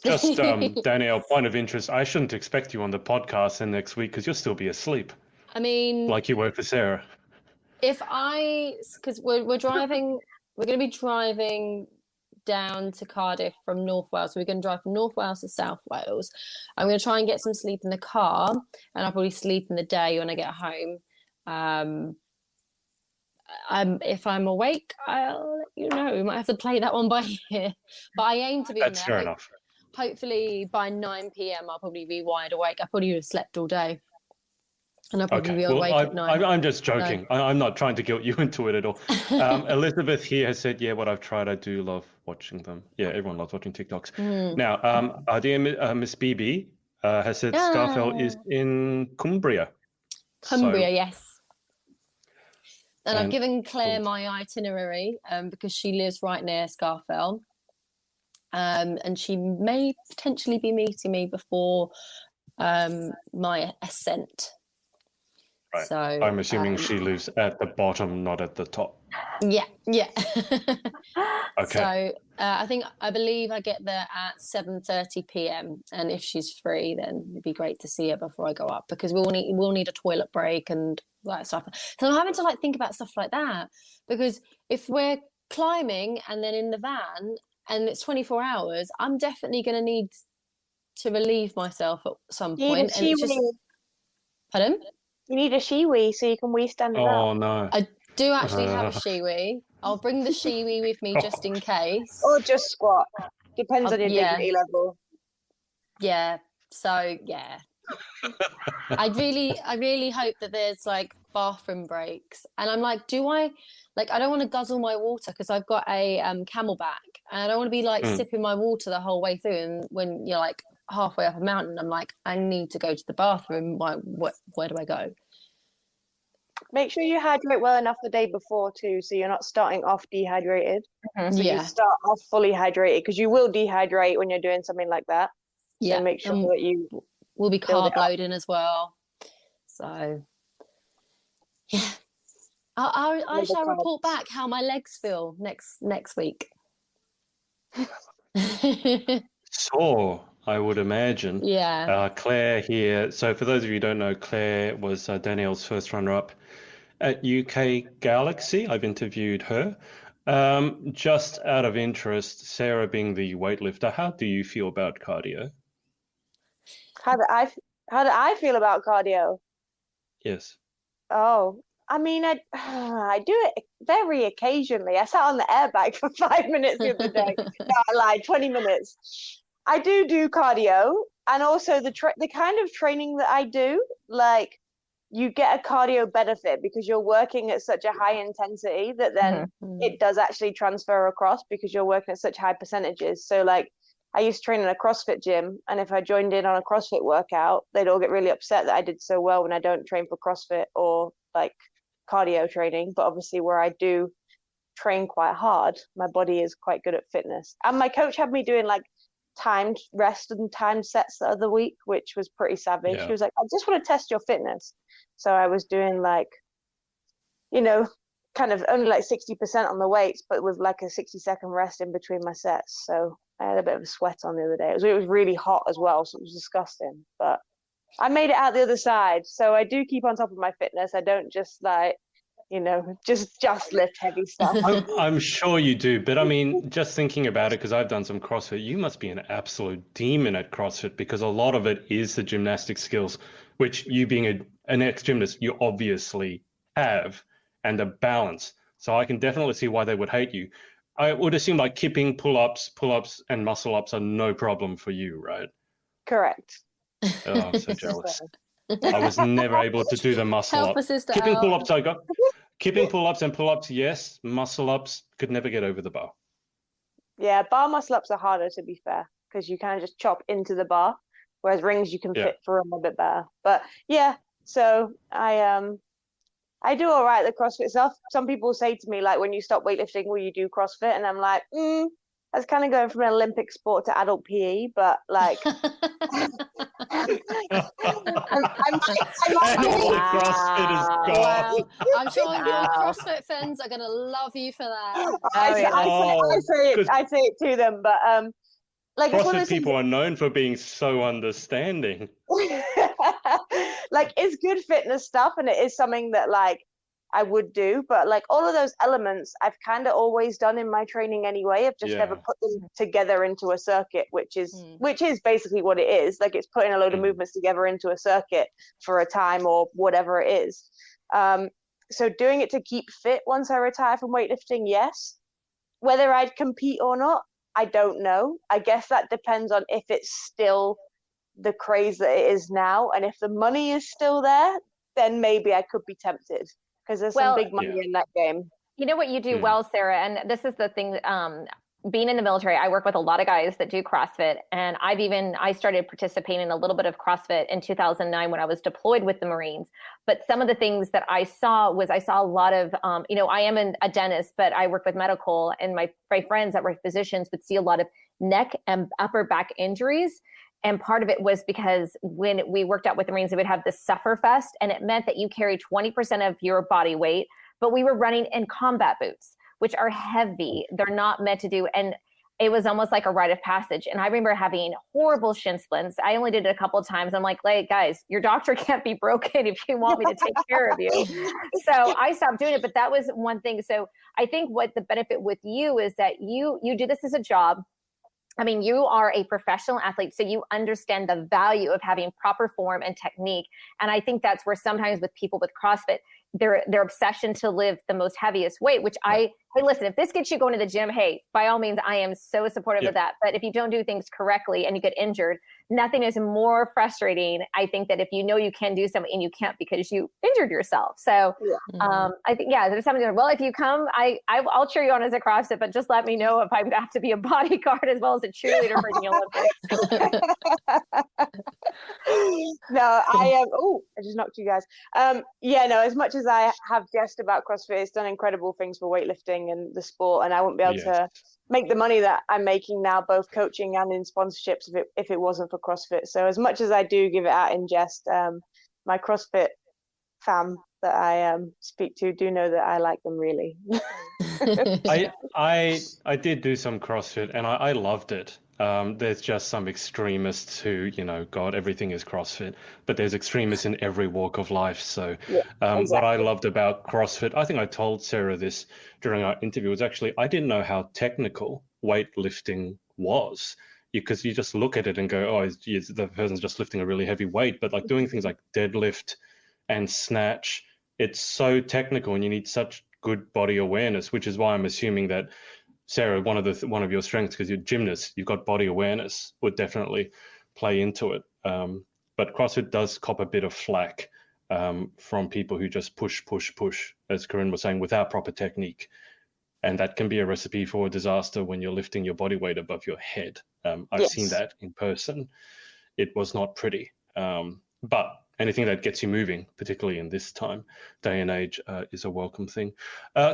[SPEAKER 1] Just Danielle, point of interest, I shouldn't expect you on the podcast in next week because you'll still be asleep.
[SPEAKER 3] I mean,
[SPEAKER 1] like you were for Sarah.
[SPEAKER 3] Because we're going to be driving down to Cardiff from North Wales. So we're going to drive from North Wales to South Wales. I'm going to try and get some sleep in the car, and I'll probably sleep in the day when I get home. If I'm awake, I'll let you know. We might have to play that one by ear, but I aim to be
[SPEAKER 1] That's
[SPEAKER 3] in there.
[SPEAKER 1] fair enough.
[SPEAKER 3] Hopefully by 9 p.m. I'll probably be wide awake. I probably would have slept all day, and I'll probably be awake at 9.
[SPEAKER 1] I'm just joking. No. I'm not trying to guilt you into it at all. Elizabeth here has said, what I've tried, I do love watching them. Yeah, everyone loves watching TikToks. Now, our dear Miss BB has said Scarfell is in Cumbria.
[SPEAKER 3] Yes. And I've given Claire my itinerary because she lives right near Scarfell. And she may potentially be meeting me before my ascent.
[SPEAKER 1] Right.
[SPEAKER 3] So
[SPEAKER 1] I'm assuming she lives at the bottom, not at the top.
[SPEAKER 3] Yeah.
[SPEAKER 1] Okay.
[SPEAKER 3] So I believe I get there at 7:30 p.m. and if she's free, then it'd be great to see her before I go up, because we'll need a toilet break and that stuff. So I'm having to think about stuff like that, because if we're climbing and then in the van and it's 24 hours, I'm definitely going to need to relieve myself at some point. And it's just... Pardon?
[SPEAKER 4] You need a shiwi so you can wee stand it up.
[SPEAKER 1] Oh no.
[SPEAKER 3] I do actually have a shiwi. I'll bring the shiwi with me just in case.
[SPEAKER 4] Or just squat. Depends on your dignity level.
[SPEAKER 3] Yeah. So yeah. I really hope that there's bathroom breaks. And I'm like, I don't want to guzzle my water because I've got a camelback, and I don't want to be sipping my water the whole way through. And when you're halfway up a mountain, I'm like, I need to go to the bathroom. Where do I go?
[SPEAKER 4] Make sure you hydrate well enough the day before too, so you're not starting off dehydrated. So you start off fully hydrated, because you will dehydrate when you're doing something like that. So make sure that you
[SPEAKER 3] will be carb loading as well. So yeah, I shall report back how my legs feel next week.
[SPEAKER 1] Sore, I would imagine.
[SPEAKER 3] Yeah.
[SPEAKER 1] Claire here. So for those of you who don't know, Claire was Danielle's first runner-up at UK Galaxy. I've interviewed her. Just out of interest, Sarah being the weightlifter, how do you feel about cardio?
[SPEAKER 4] How do I feel about cardio?
[SPEAKER 1] Yes.
[SPEAKER 4] Oh, I mean, I do it very occasionally. I sat on the airbag for 5 minutes the other day. No, I lied, 20 minutes. I do cardio, and also the kind of training that I do, you get a cardio benefit because you're working at such a high intensity that then it does actually transfer across, because you're working at such high percentages. So I used to train in a CrossFit gym, and if I joined in on a CrossFit workout, they'd all get really upset that I did so well when I don't train for CrossFit or cardio training. But obviously where I do train quite hard, my body is quite good at fitness. And my coach had me doing timed rest and timed sets the other week, which was pretty savage. He was like, I just want to test your fitness. So I was doing kind of only 60% on the weights, but with a 60-second rest in between my sets. So I had a bit of a sweat on the other day. It was really hot as well, so it was disgusting. But I made it out the other side. So I do keep on top of my fitness. I don't just just lift heavy stuff.
[SPEAKER 1] I'm sure you do, but I mean, just thinking about it, because I've done some CrossFit, you must be an absolute demon at CrossFit, because a lot of it is the gymnastic skills, which you being an ex-gymnast, you obviously have, and the balance. So I can definitely see why they would hate you. I would assume like kipping, pull-ups, and muscle-ups are no problem for you, right?
[SPEAKER 4] Correct.
[SPEAKER 1] Oh, I'm so jealous. I was never able to do the muscle
[SPEAKER 3] Help
[SPEAKER 1] up.
[SPEAKER 3] a sister
[SPEAKER 1] Kipping
[SPEAKER 3] out.
[SPEAKER 1] pull-ups, I got. Kipping pull-ups and pull-ups, yes. Muscle-ups, could never get over the bar.
[SPEAKER 4] Yeah, bar muscle-ups are harder, to be fair, because you kind of just chop into the bar, whereas rings you can fit through them a bit better. But yeah, so I do all right at the CrossFit stuff. Some people say to me, like, when you stop weightlifting, will you do CrossFit? And I'm like, that's kind of going from an Olympic sport to adult PE, but like,
[SPEAKER 1] And all the CrossFit is gone.
[SPEAKER 3] Wow. I'm sure your CrossFit fans are gonna love you for that.
[SPEAKER 4] I say it to them, but like it's one of
[SPEAKER 1] CrossFit
[SPEAKER 4] those things.
[SPEAKER 1] people are known for being so understanding.
[SPEAKER 4] Like, it's good fitness stuff, and it is something that like I would do, but like all of those elements I've kind of always done in my training anyway. I've just never put them together into a circuit, which is basically what it is. Like, it's putting a load of movements together into a circuit for a time or whatever it is. So doing it to keep fit once I retire from weightlifting, yes. Whether I'd compete or not, I don't know. I guess that depends on if it's still the craze that it is now, and if the money is still there, then maybe I could be tempted, because there's some big money in that game.
[SPEAKER 2] You know what you do well, Sarah, and this is the thing, being in the military, I work with a lot of guys that do CrossFit, and I started participating in a little bit of CrossFit in 2009 when I was deployed with the Marines. But some of the things that I saw a lot of, I am a dentist, but I work with medical, and my friends that were physicians would see a lot of neck and upper back injuries. And part of it was because when we worked out with the Marines, they would have this suffer fest, and it meant that you carry 20% of your body weight, but we were running in combat boots, which are heavy. They're not meant to do. And it was almost like a rite of passage. And I remember having horrible shin splints. I only did it a couple of times. I'm like, hey, guys, your doctor can't be broken if you want me to take care of you. So I stopped doing it, but that was one thing. So I think what the benefit with you is that you do this as a job. I mean, you are a professional athlete, so you understand the value of having proper form and technique. And I think that's where sometimes with people with CrossFit, their obsession to lift the most heaviest weight, which hey, listen, if this gets you going to the gym, hey, by all means, I am so supportive of that. But if you don't do things correctly and you get injured, nothing is more frustrating. I think that if you know you can do something and you can't because you injured yourself. So I think, there's something, well, if you come, I'll cheer you on as a CrossFit, but just let me know if I have to be a bodyguard as well as a cheerleader for the Olympics.
[SPEAKER 4] No, I just knocked you guys. As much as I have guessed about CrossFit, it's done incredible things for weightlifting and the sport, and I wouldn't be able to make the money that I'm making now, both coaching and in sponsorships, if it wasn't for CrossFit. So as much as I do give it out in jest, my CrossFit fam that I speak to do know that I like them really.
[SPEAKER 1] I did do some CrossFit, and I loved it. There's just some extremists who, God, everything is CrossFit, but there's extremists in every walk of life. So exactly. What I loved about CrossFit, I think I told Sarah this during our interview, was actually I didn't know how technical weightlifting was, because you just look at it and go, oh, the person's just lifting a really heavy weight. But like doing things like deadlift and snatch, it's so technical, and you need such good body awareness, which is why I'm assuming that Sarah, one of your strengths, because you're a gymnast, you've got body awareness, would definitely play into it. But CrossFit does cop a bit of flack from people who just push, as Corinne was saying, without proper technique. And that can be a recipe for disaster when you're lifting your body weight above your head. I've seen that in person. It was not pretty. But anything that gets you moving, particularly in this day and age, is a welcome thing.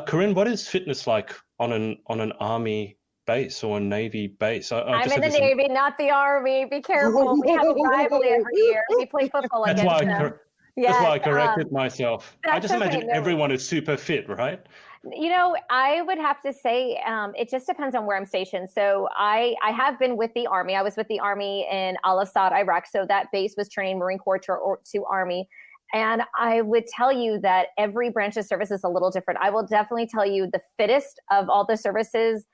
[SPEAKER 1] Corinne, what is fitness like on an Army base or a Navy base?
[SPEAKER 2] I'm in the Navy, not the Army. Be careful. We have a rivalry every year. We play football against them.
[SPEAKER 1] That's why I corrected myself. I just imagine everyone is super fit, right?
[SPEAKER 2] I would have to say it just depends on where I'm stationed. So I have been with the Army. I was with the Army in Al-Assad, Iraq. So that base was training Marine Corps to Army. And I would tell you that every branch of service is a little different. I will definitely tell you the fittest of all the services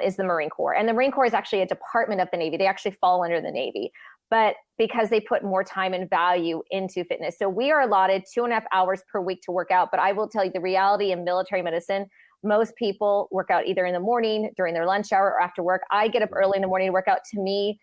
[SPEAKER 2] is the Marine Corps. And the Marine Corps is actually a department of the Navy. They actually fall under the Navy, but because they put more time and value into fitness. So we are allotted 2.5 hours per week to work out. But I will tell you the reality in military medicine, most people work out either in the morning, during their lunch hour, or after work. I get up early in the morning to work out. To me,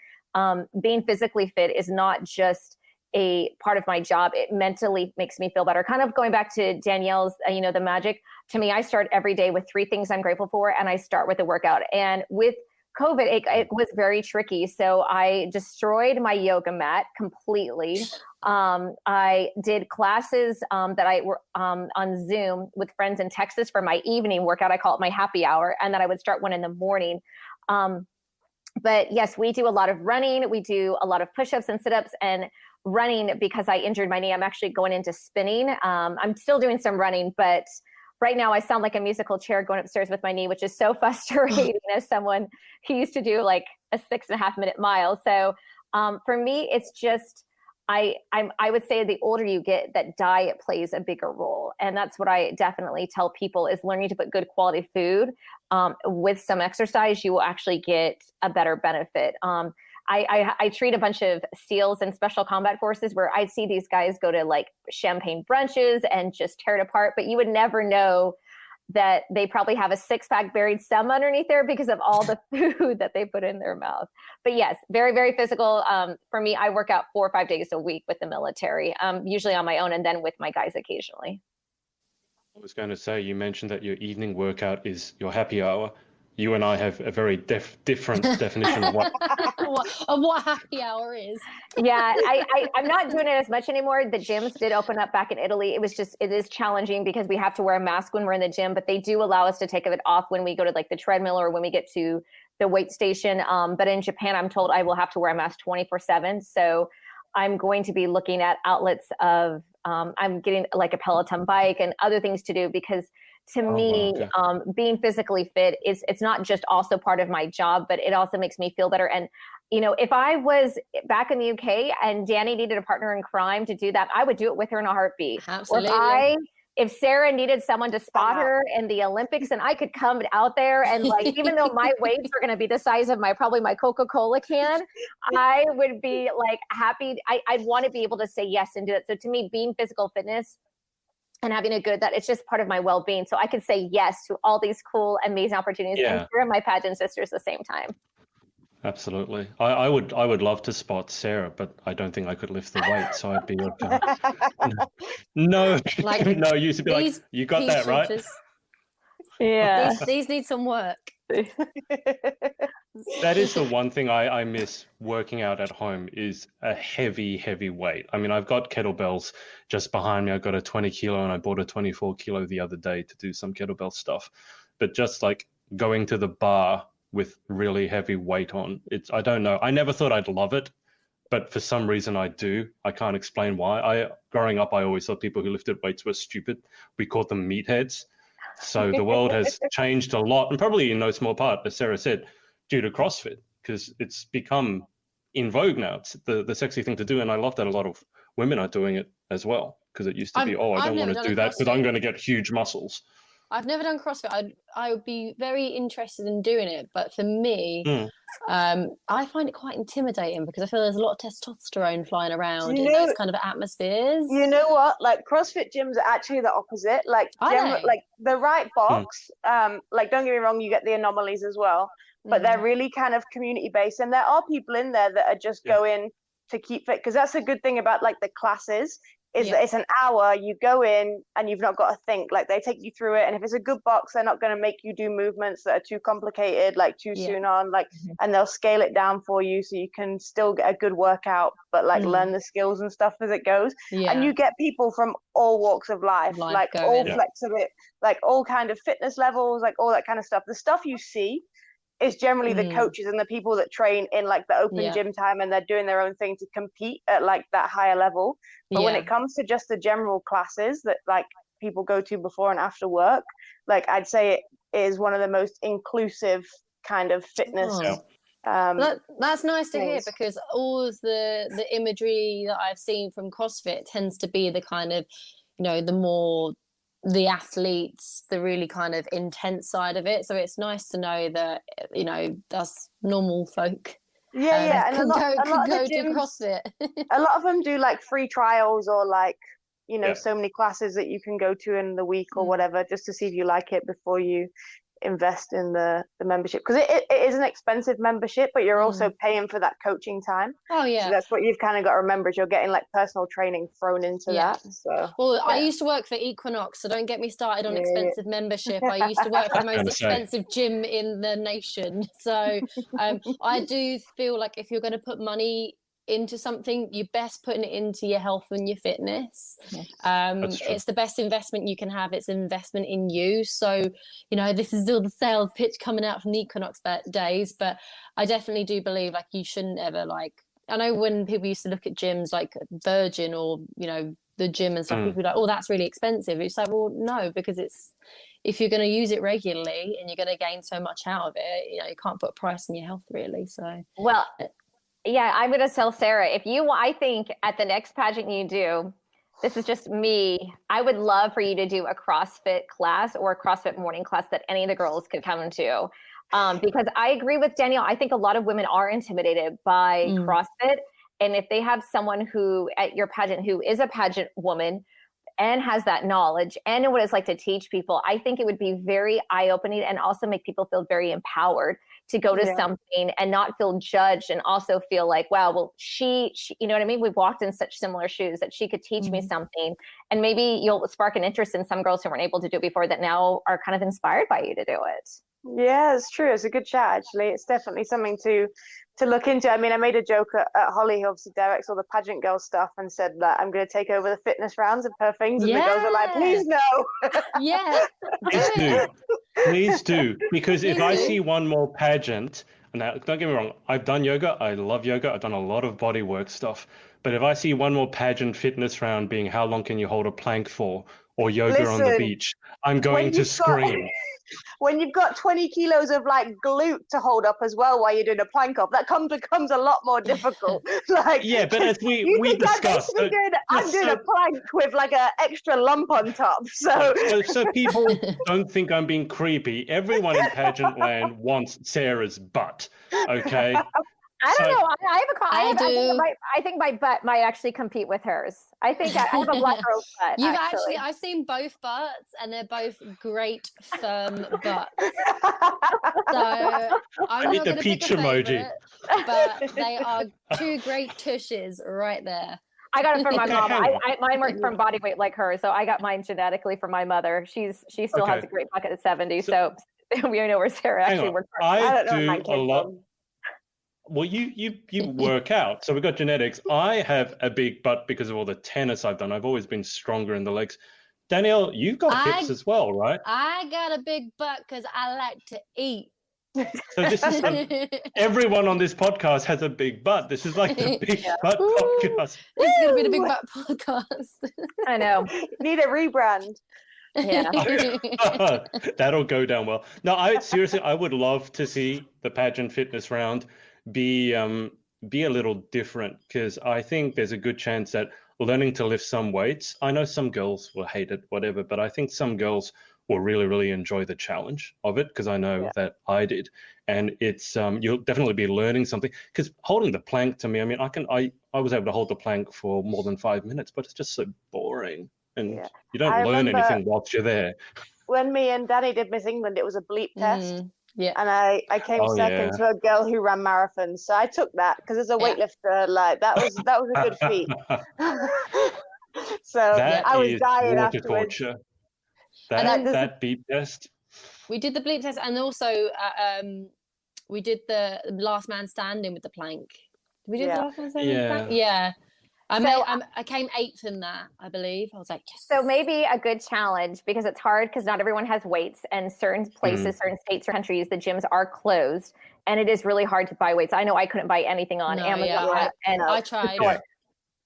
[SPEAKER 2] being physically fit is not just a part of my job. It mentally makes me feel better. Kind of going back to Danielle's, the magic. To me, I start every day with 3 things I'm grateful for, and I start with a workout. And with COVID, it was very tricky. So I destroyed my yoga mat completely. I did classes that I were on Zoom with friends in Texas for my evening workout. I call it my happy hour. And then I would start one in the morning. But yes, we do a lot of running. We do a lot of push-ups and sit-ups, and running, because I injured my knee, I'm actually going into spinning. I'm still doing some running, but right now I sound like a musical chair going upstairs with my knee, which is so frustrating as someone who used to do like a 6.5 minute mile. So for me, it's just, I would say the older you get, that diet plays a bigger role. And that's what I definitely tell people, is learning to put good quality food with some exercise, you will actually get a better benefit. I treat a bunch of SEALs and special combat forces where I see these guys go to like champagne brunches and just tear it apart, but you would never know that they probably have a 6-pack buried some underneath there because of all the food that they put in their mouth. But yes, very, very physical. For me, I work out 4 or 5 days a week with the military, usually on my own, and then with my guys occasionally.
[SPEAKER 1] I was going to say, you mentioned that your evening workout is your happy hour. You and I have a very different definition of
[SPEAKER 3] what happy hour is.
[SPEAKER 2] Yeah, I'm not doing it as much anymore. The gyms did open up back in Italy. It is challenging because we have to wear a mask when we're in the gym, but they do allow us to take it off when we go to like the treadmill or when we get to the weight station. But in Japan, I'm told I will have to wear a mask 24/7. So I'm going to be looking at outlets of, I'm getting like a Peloton bike and other things to do, because to me, being physically fit it's not just also part of my job, but it also makes me feel better. And, if I was back in the UK and Danny needed a partner in crime to do that, I would do it with her in a heartbeat.
[SPEAKER 3] Absolutely.
[SPEAKER 2] Or if Sarah needed someone to spot her in the Olympics, and I could come out there and like, even though my weights are going to be the size of probably my Coca-Cola can, I would be like happy. I'd want to be able to say yes and do it. So to me, being physical fitness and having that it's just part of my well-being. So I could say yes to all these cool, amazing opportunities, and share my pageant sisters at the same time.
[SPEAKER 1] Absolutely. I would love to spot Sarah, but I don't think I could lift the weight, so I'd be okay. No, no, you used to be like, you got that right.
[SPEAKER 2] Yeah.
[SPEAKER 3] These need some work.
[SPEAKER 1] That is the one thing I miss working out at home, is a heavy weight. I mean, I've got kettlebells just behind me. I've got a 20 kilo and I bought a 24 kilo the other day to do some kettlebell stuff. But just like going to the bar with really heavy weight on, I don't know. I never thought I'd love it, but for some reason I do. I can't explain why. Growing up, I always thought people who lifted weights were stupid. We called them meatheads. So the world has changed a lot, and probably in no small part, as Sarah said, due to CrossFit, because it's become in vogue now. It's the sexy thing to do, and I love that a lot of women are doing it as well, because it used to be, I don't want to do that because I'm going to get huge muscles.
[SPEAKER 3] I've never done CrossFit. I would be very interested in doing it, but for me, I find it quite intimidating because I feel there's a lot of testosterone flying around in those kind of atmospheres.
[SPEAKER 4] You know what? Like CrossFit gyms are actually the opposite. Like the right box. Like, don't get me wrong, you get the anomalies as well, but they're really kind of community based, and there are people in there that are just going to keep fit, because that's a good thing about like the classes. That it's an hour, you go in and you've not got to think. Like, they take you through it, and if it's a good box, they're not going to make you do movements that are too complicated, like too soon on, like, and they'll scale it down for you so you can still get a good workout, but like learn the skills and stuff as it goes. And you get people from all walks of life like all flexible, like all kind of fitness levels, like all that kind of stuff. The stuff you see is generally the coaches and the people that train in like the open gym time, and they're doing their own thing to compete at like that higher level. But when it comes to just the general classes that like people go to before and after work, like I'd say it is one of the most inclusive kind of fitness
[SPEAKER 3] That's nice to hear,
[SPEAKER 4] things.
[SPEAKER 3] because all of the imagery that I've seen from CrossFit tends to be the kind of, the more the athletes, the really kind of intense side of it. So it's nice to know that, that's normal folk.
[SPEAKER 4] Yeah, and
[SPEAKER 3] could
[SPEAKER 4] a lot of
[SPEAKER 3] go
[SPEAKER 4] the
[SPEAKER 3] to
[SPEAKER 4] gyms,
[SPEAKER 3] CrossFit.
[SPEAKER 4] a lot of them do like free trials, or like,
[SPEAKER 1] Yeah.
[SPEAKER 4] so many classes that you can go to in the week or whatever, just to see if you like it before you invest in the membership, because it is an expensive membership, but you're also paying for that coaching time.
[SPEAKER 3] Oh yeah.
[SPEAKER 4] So that's what you've kind of got to remember, is you're getting like personal training thrown into that. So
[SPEAKER 3] I used to work for Equinox, so don't get me started on expensive membership. I used to work for the most expensive gym in the nation. So I do feel like if you're going to put money into something, you're best putting it into your health and your fitness. It's the best investment you can have. It's an investment in you. So this is all the sales pitch coming out from the Equinox days, but I definitely do believe like you shouldn't ever, like, I know when people used to look at gyms like Virgin or the gym and stuff, people were like, oh, that's really expensive. It's like, well, no, because if you're going to use it regularly and you're going to gain so much out of it, you can't put a price on your health, really. So
[SPEAKER 2] yeah, I'm going to tell Sarah, I think at the next pageant you do, this is just me, I would love for you to do a CrossFit class or a CrossFit morning class that any of the girls could come to. Because I agree with Danielle. I think a lot of women are intimidated by CrossFit. And if they have someone who at your pageant who is a pageant woman and has that knowledge and know what it's like to teach people, I think it would be very eye-opening and also make people feel very empowered to go to something and not feel judged, and also feel like, wow, well, she you know what I mean? We've walked in such similar shoes that she could teach me something. And maybe you'll spark an interest in some girls who weren't able to do it before that now are kind of inspired by you to do it.
[SPEAKER 4] Yeah, it's true. It's a good chat, actually. It's definitely something to look into. I mean, I made a joke at Holly, who obviously directs all the pageant girl stuff, and said that I'm going to take over the fitness rounds of her things. And the girls were like, please no.
[SPEAKER 3] Yeah.
[SPEAKER 1] Please do. Because if I see one more pageant, now don't get me wrong, I've done yoga. I love yoga. I've done a lot of body work stuff. But if I see one more pageant fitness round being how long can you hold a plank for, or yoga on the beach, I'm going to scream.
[SPEAKER 4] When you've got 20 kilos of like glute to hold up as well while you're doing a plank off, that becomes a lot more difficult. Like,
[SPEAKER 1] yeah, but as we discussed,
[SPEAKER 4] I'm doing a plank with like an extra lump on top. So
[SPEAKER 1] people don't think I'm being creepy. Everyone in pageant land wants Sarah's butt. Okay.
[SPEAKER 2] I don't know. I think my butt might actually compete with hers. I think I have a black girl's butt.
[SPEAKER 3] I've seen both butts, and they're both great firm butts. So I'm not going to pick a favorite, but they are two great tushes right there.
[SPEAKER 2] I got it from my mom. Mine weren't from body weight like her, so I got mine genetically from my mother. She still has a great butt at 70, so we know where Sarah actually worked.
[SPEAKER 1] I do a lot. Well, you work out. So we've got genetics. I have a big butt because of all the tennis I've done. I've always been stronger in the legs. Danielle, you've got hips as well, right?
[SPEAKER 3] I got a big butt because I like to eat.
[SPEAKER 1] So this is everyone on this podcast has a big butt. This is like the big butt podcast.
[SPEAKER 3] This is going to be the big butt podcast.
[SPEAKER 2] I know.
[SPEAKER 4] Need a rebrand.
[SPEAKER 2] Yeah.
[SPEAKER 1] That'll go down well. No, I would love to see the pageant fitness round be a little different, because I think there's a good chance that learning to lift some weights, I know some girls will hate it, whatever, but I think some girls will really, really enjoy the challenge of it, because I know that I did. And it's you'll definitely be learning something, because holding the plank, to me, I mean, I was able to hold the plank for more than 5 minutes, but it's just so boring, and you don't learn anything whilst you're there.
[SPEAKER 4] When me and Danny did Miss England, it was a bleep test.
[SPEAKER 3] Yeah,
[SPEAKER 4] and I came second to a girl who ran marathons, so I took that because as a weightlifter, like that was a good feat. So I was dying afterwards.
[SPEAKER 1] Torture. That bleep test.
[SPEAKER 3] We did the bleep test, and also we did the last man standing with the plank. Did we do the last man standing with the plank? Yeah. I came 8th in that, I believe. I was like, yes.
[SPEAKER 2] So maybe a good challenge, because it's hard because not everyone has weights, and certain places, certain states or countries, the gyms are closed, and it is really hard to buy weights. I know I couldn't buy anything on Amazon.
[SPEAKER 3] I tried.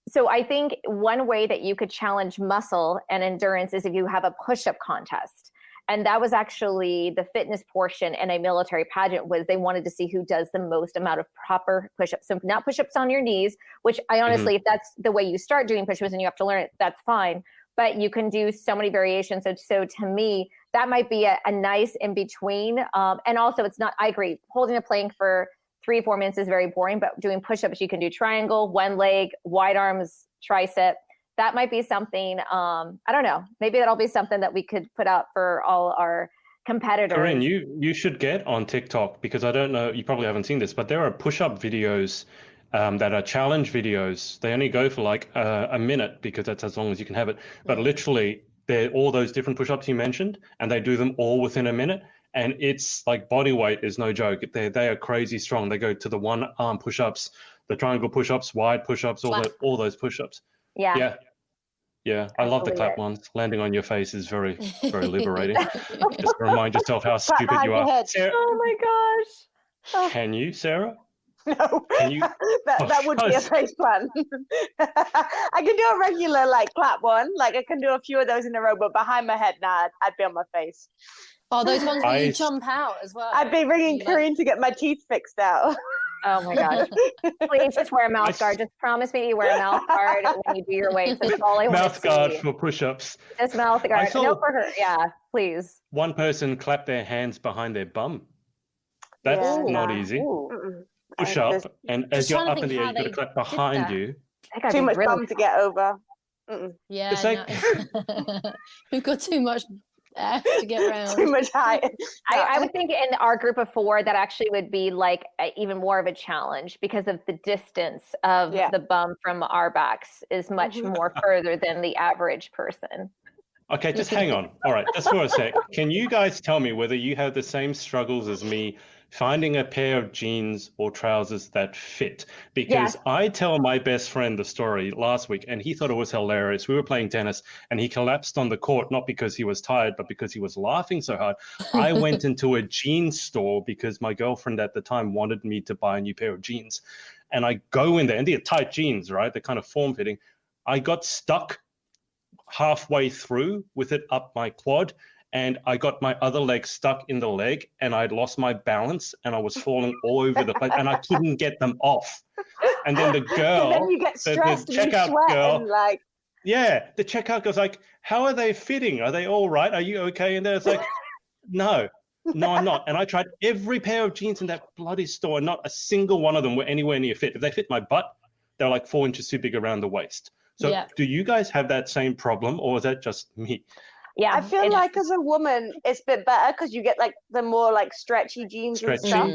[SPEAKER 2] So I think one way that you could challenge muscle and endurance is if you have a push-up contest. And that was actually the fitness portion in a military pageant, was they wanted to see who does the most amount of proper push-ups. So not push-ups on your knees, which I honestly, if that's the way you start doing push-ups and you have to learn it, that's fine. But you can do so many variations. So to me, that might be a nice in between. And also it's not, I agree, holding a plank for 3 or 4 minutes is very boring, but doing push-ups, you can do triangle, one leg, wide arms, tricep. That might be something, I don't know, maybe that'll be something that we could put out for all our competitors.
[SPEAKER 1] Corinne, you should get on TikTok, because I don't know, you probably haven't seen this, but there are push-up videos that are challenge videos. They only go for like a minute, because that's as long as you can have it. But literally, they're all those different push-ups you mentioned, and they do them all within a minute. And it's like body weight is no joke. They are crazy strong. They go to the one arm push-ups, the triangle push-ups, wide push-ups, all those push-ups.
[SPEAKER 2] Yeah.
[SPEAKER 1] I love the clap ones. Landing on your face is very, very liberating. Just remind yourself how stupid you are. Sarah,
[SPEAKER 2] oh my gosh.
[SPEAKER 1] Can you, Sarah?
[SPEAKER 4] No,
[SPEAKER 1] Can you?
[SPEAKER 4] that would be a face plan. I can do a regular like clap one, like I can do a few of those in a row, but behind my head, nah, I'd be on my face.
[SPEAKER 3] Oh, those ones where you jump out as well.
[SPEAKER 4] I'd be ringing Corinne to get my teeth fixed out.
[SPEAKER 2] Oh my gosh. Please just wear a mouth guard. Just promise me you wear a mouth guard when you do your weights. That's all I want to see.
[SPEAKER 1] Mouth guard for push-ups.
[SPEAKER 2] Just mouth guard. No, for her. Yeah, please.
[SPEAKER 1] One person clapped their hands behind their bum. That's not easy. Push up, and as you're up in the air, you've got to clap behind you.
[SPEAKER 4] Too much bum to get over.
[SPEAKER 3] Yeah,
[SPEAKER 1] It's like...
[SPEAKER 3] we've got too much to get around.
[SPEAKER 4] Too much height.
[SPEAKER 2] I would think in our group of 4 that actually would be like even more of a challenge, because of the distance of the bum from our backs is much more further than the average person.
[SPEAKER 1] Okay, just hang on. All right, just for a sec. Can you guys tell me whether you have the same struggles as me finding a pair of jeans or trousers that fit? Because I tell my best friend the story last week, and he thought it was hilarious. We were playing tennis, and he collapsed on the court, not because he was tired, but because he was laughing so hard. I went into a jeans store because my girlfriend at the time wanted me to buy a new pair of jeans. And I go in there, and they're tight jeans, right? They're kind of form-fitting. I got stuck halfway through with it up my quad, and I got my other leg stuck in the leg, and I'd lost my balance, and I was falling all over the place, and I couldn't get them off. And then the girl,
[SPEAKER 4] then you get stressed,
[SPEAKER 1] the checkout
[SPEAKER 4] and you sweat
[SPEAKER 1] girl,
[SPEAKER 4] and like,
[SPEAKER 1] the checkout girl's like, "How are they fitting? Are they all right? Are you okay?" And there's like, no, I'm not. And I tried every pair of jeans in that bloody store, and not a single one of them were anywhere near fit. If they fit my butt, they're like 4 inches too big around the waist. So do you guys have that same problem, or is that just me?
[SPEAKER 2] Yeah,
[SPEAKER 4] I feel like as a woman, it's a bit better because you get like the more like stretchy jeans and stuff.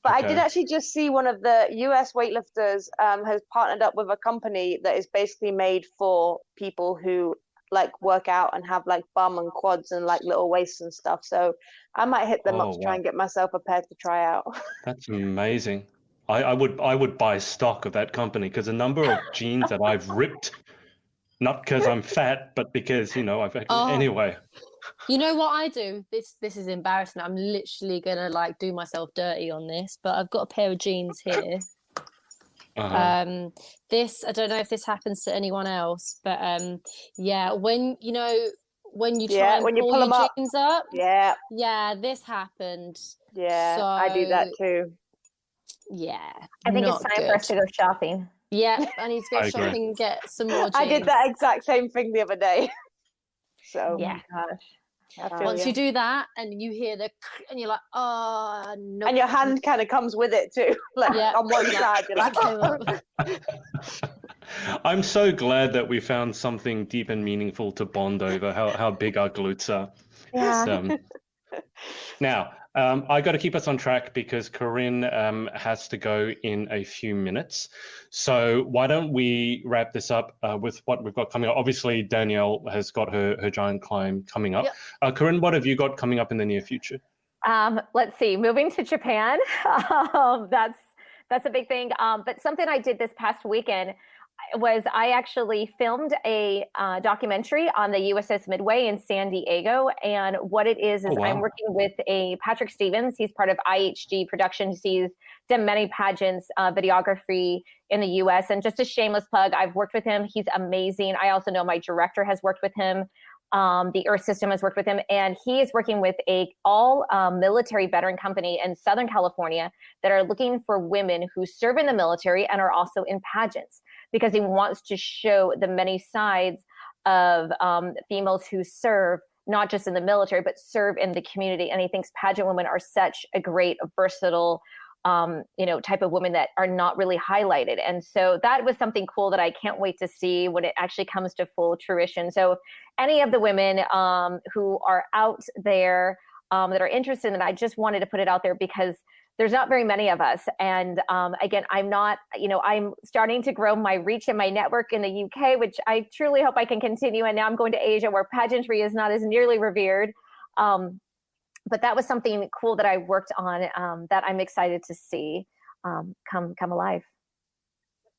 [SPEAKER 4] But I did actually just see one of the US weightlifters has partnered up with a company that is basically made for people who like work out and have like bum and quads and like little waists and stuff. So I might hit them up to try and get myself a pair to try out.
[SPEAKER 1] That's amazing. I would buy stock of that company, because a number of jeans that I've ripped, not because I'm fat, but because, I've anyway.
[SPEAKER 3] You know what I do? This is embarrassing. I'm literally gonna like do myself dirty on this, but I've got a pair of jeans here. This, I don't know if this happens to anyone else, but when you try and pull your jeans up, this happened.
[SPEAKER 4] So, I do that too.
[SPEAKER 2] I think it's time for us to go shopping.
[SPEAKER 3] I need to go shopping and get some more jeans.
[SPEAKER 4] I did that exact same thing the other day. So
[SPEAKER 2] gosh.
[SPEAKER 3] Once you do that and you hear and you're like, oh no.
[SPEAKER 4] And your hand kind of comes with it too. Like on one side, you're like,
[SPEAKER 1] I'm so glad that we found something deep and meaningful to bond over, how big our glutes are.
[SPEAKER 2] Yeah.
[SPEAKER 1] Now, I got to keep us on track because Corinne has to go in a few minutes. So why don't we wrap this up with what we've got coming up? Obviously, Danielle has got her giant climb coming up. Yep. Corinne, what have you got coming up in the near future?
[SPEAKER 2] Let's see, moving to Japan. That's a big thing. But something I did this past weekend was I actually filmed a documentary on the USS Midway in San Diego. And what it is I'm working with Patrick Stevens. He's part of IHG Productions. He's done many pageants, videography in the US. And just a shameless plug, I've worked with him. He's amazing. I also know my director has worked with him. The Earth System has worked with him, and he is working with a all military veteran company in Southern California that are looking for women who serve in the military and are also in pageants, because he wants to show the many sides of females who serve, not just in the military, but serve in the community. And he thinks pageant women are such a great, versatile, type of women that are not really highlighted. And so that was something cool that I can't wait to see when it actually comes to full fruition. So any of the women who are out there that are interested in it, I just wanted to put it out there because there's not very many of us. And again, I'm starting to grow my reach and my network in the UK, which I truly hope I can continue. And now I'm going to Asia, where pageantry is not as nearly revered. But that was something cool that I worked on that I'm excited to see come alive.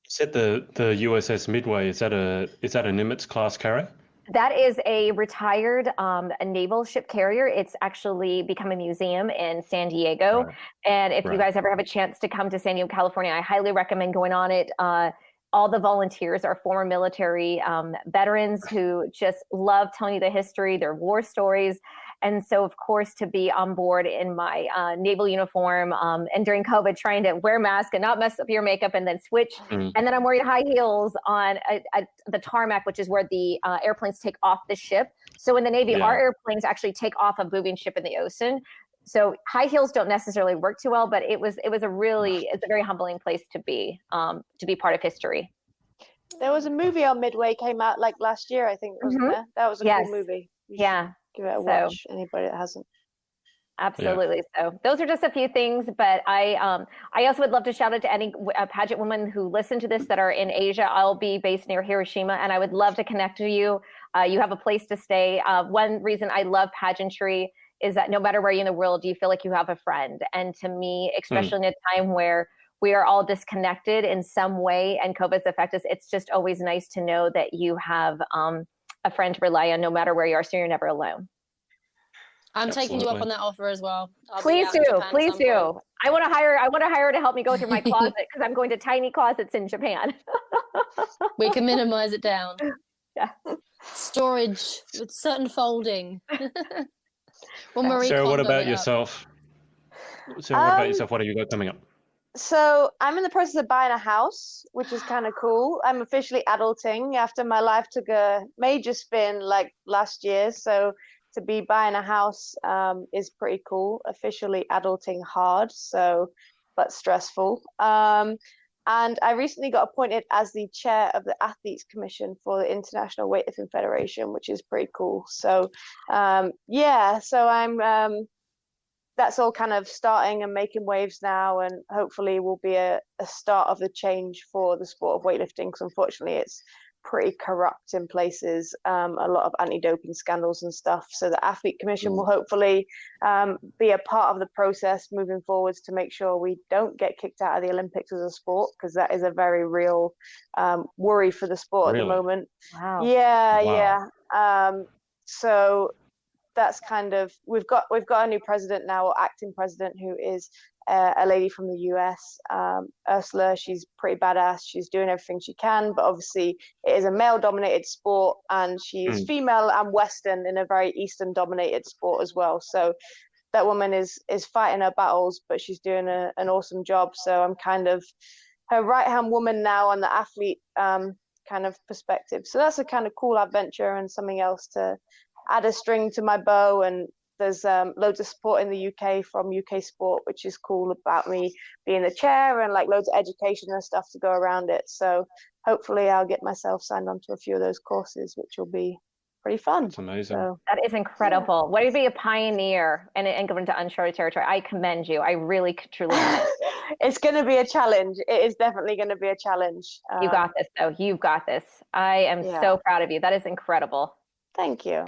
[SPEAKER 1] You said the USS Midway, is that a Nimitz class carrier?
[SPEAKER 2] That is a retired a naval ship carrier. It's actually become a museum in San Diego. Right. And if you guys ever have a chance to come to San Diego, California, I highly recommend going on it. All the volunteers are former military veterans who just love telling you the history, their war stories. And so, of course, to be on board in my naval uniform and during COVID, trying to wear a mask and not mess up your makeup and then switch. And then I'm wearing high heels on the tarmac, which is where the airplanes take off the ship. So in the Navy, our airplanes actually take off a moving ship in the ocean. So high heels don't necessarily work too well, but it's a very humbling place to be part of history.
[SPEAKER 4] There was a movie on Midway came out like last year, I think, wasn't there? That was a cool movie.
[SPEAKER 2] Yeah.
[SPEAKER 4] Give it a watch, anybody that hasn't.
[SPEAKER 2] Absolutely. Yeah. So those are just a few things, but I also would love to shout out to any pageant women who listen to this that are in Asia. I'll be based near Hiroshima, and I would love to connect with you. You have a place to stay. One reason I love pageantry is that no matter where you're in the world, you feel like you have a friend. And to me, especially in a time where we are all disconnected in some way and COVID's affected us, it's just always nice to know that you have a friend to rely on no matter where you are, so you're never alone.
[SPEAKER 3] I'm taking you up on that offer as well.
[SPEAKER 2] Please do. I want to hire her to help me go through my closet because I'm going to tiny closets in Japan.
[SPEAKER 3] We can minimize it down.
[SPEAKER 2] Yeah.
[SPEAKER 3] Storage with certain folding. Well, Marie,
[SPEAKER 1] Sarah, what about yourself? What have you got coming up?
[SPEAKER 4] So I'm in the process of buying a house, which is kind of cool. I'm officially adulting after my life took a major spin like last year. So to be buying a house is pretty cool. Officially adulting hard, but stressful. And I recently got appointed as the chair of the Athletes Commission for the International Weightlifting Federation, which is pretty cool. So so I'm that's all kind of starting and making waves now, and hopefully will be a start of the change for the sport of weightlifting, because unfortunately it's pretty corrupt in places, a lot of anti-doping scandals and stuff. So the Athlete Commission will hopefully be a part of the process moving forwards to make sure we don't get kicked out of the Olympics as a sport, because that is a very real worry for the sport at the moment.
[SPEAKER 2] Wow.
[SPEAKER 4] Yeah. So that's kind of, we've got a new president now, or acting president, who is a lady from the US, Ursula. She's pretty badass. She's doing everything she can, but obviously it is a male-dominated sport, and she's female and Western in a very Eastern-dominated sport as well. So that woman is fighting her battles, but she's doing an awesome job. So I'm kind of her right-hand woman now on the athlete kind of perspective. So that's a kind of cool adventure and something else to add a string to my bow. And there's loads of support in the UK from UK Sport, which is cool about me being the chair, and like loads of education and stuff to go around it. So hopefully I'll get myself signed on to a few of those courses, which will be pretty fun.
[SPEAKER 1] That's amazing.
[SPEAKER 4] So,
[SPEAKER 2] that is incredible. Way to be a pioneer and go into uncharted territory. I commend you. I really, truly commend you.
[SPEAKER 4] It's going to be a challenge. It is definitely going to be a challenge.
[SPEAKER 2] You got this, though. You've got this. I am so proud of you. That is incredible.
[SPEAKER 4] Thank you.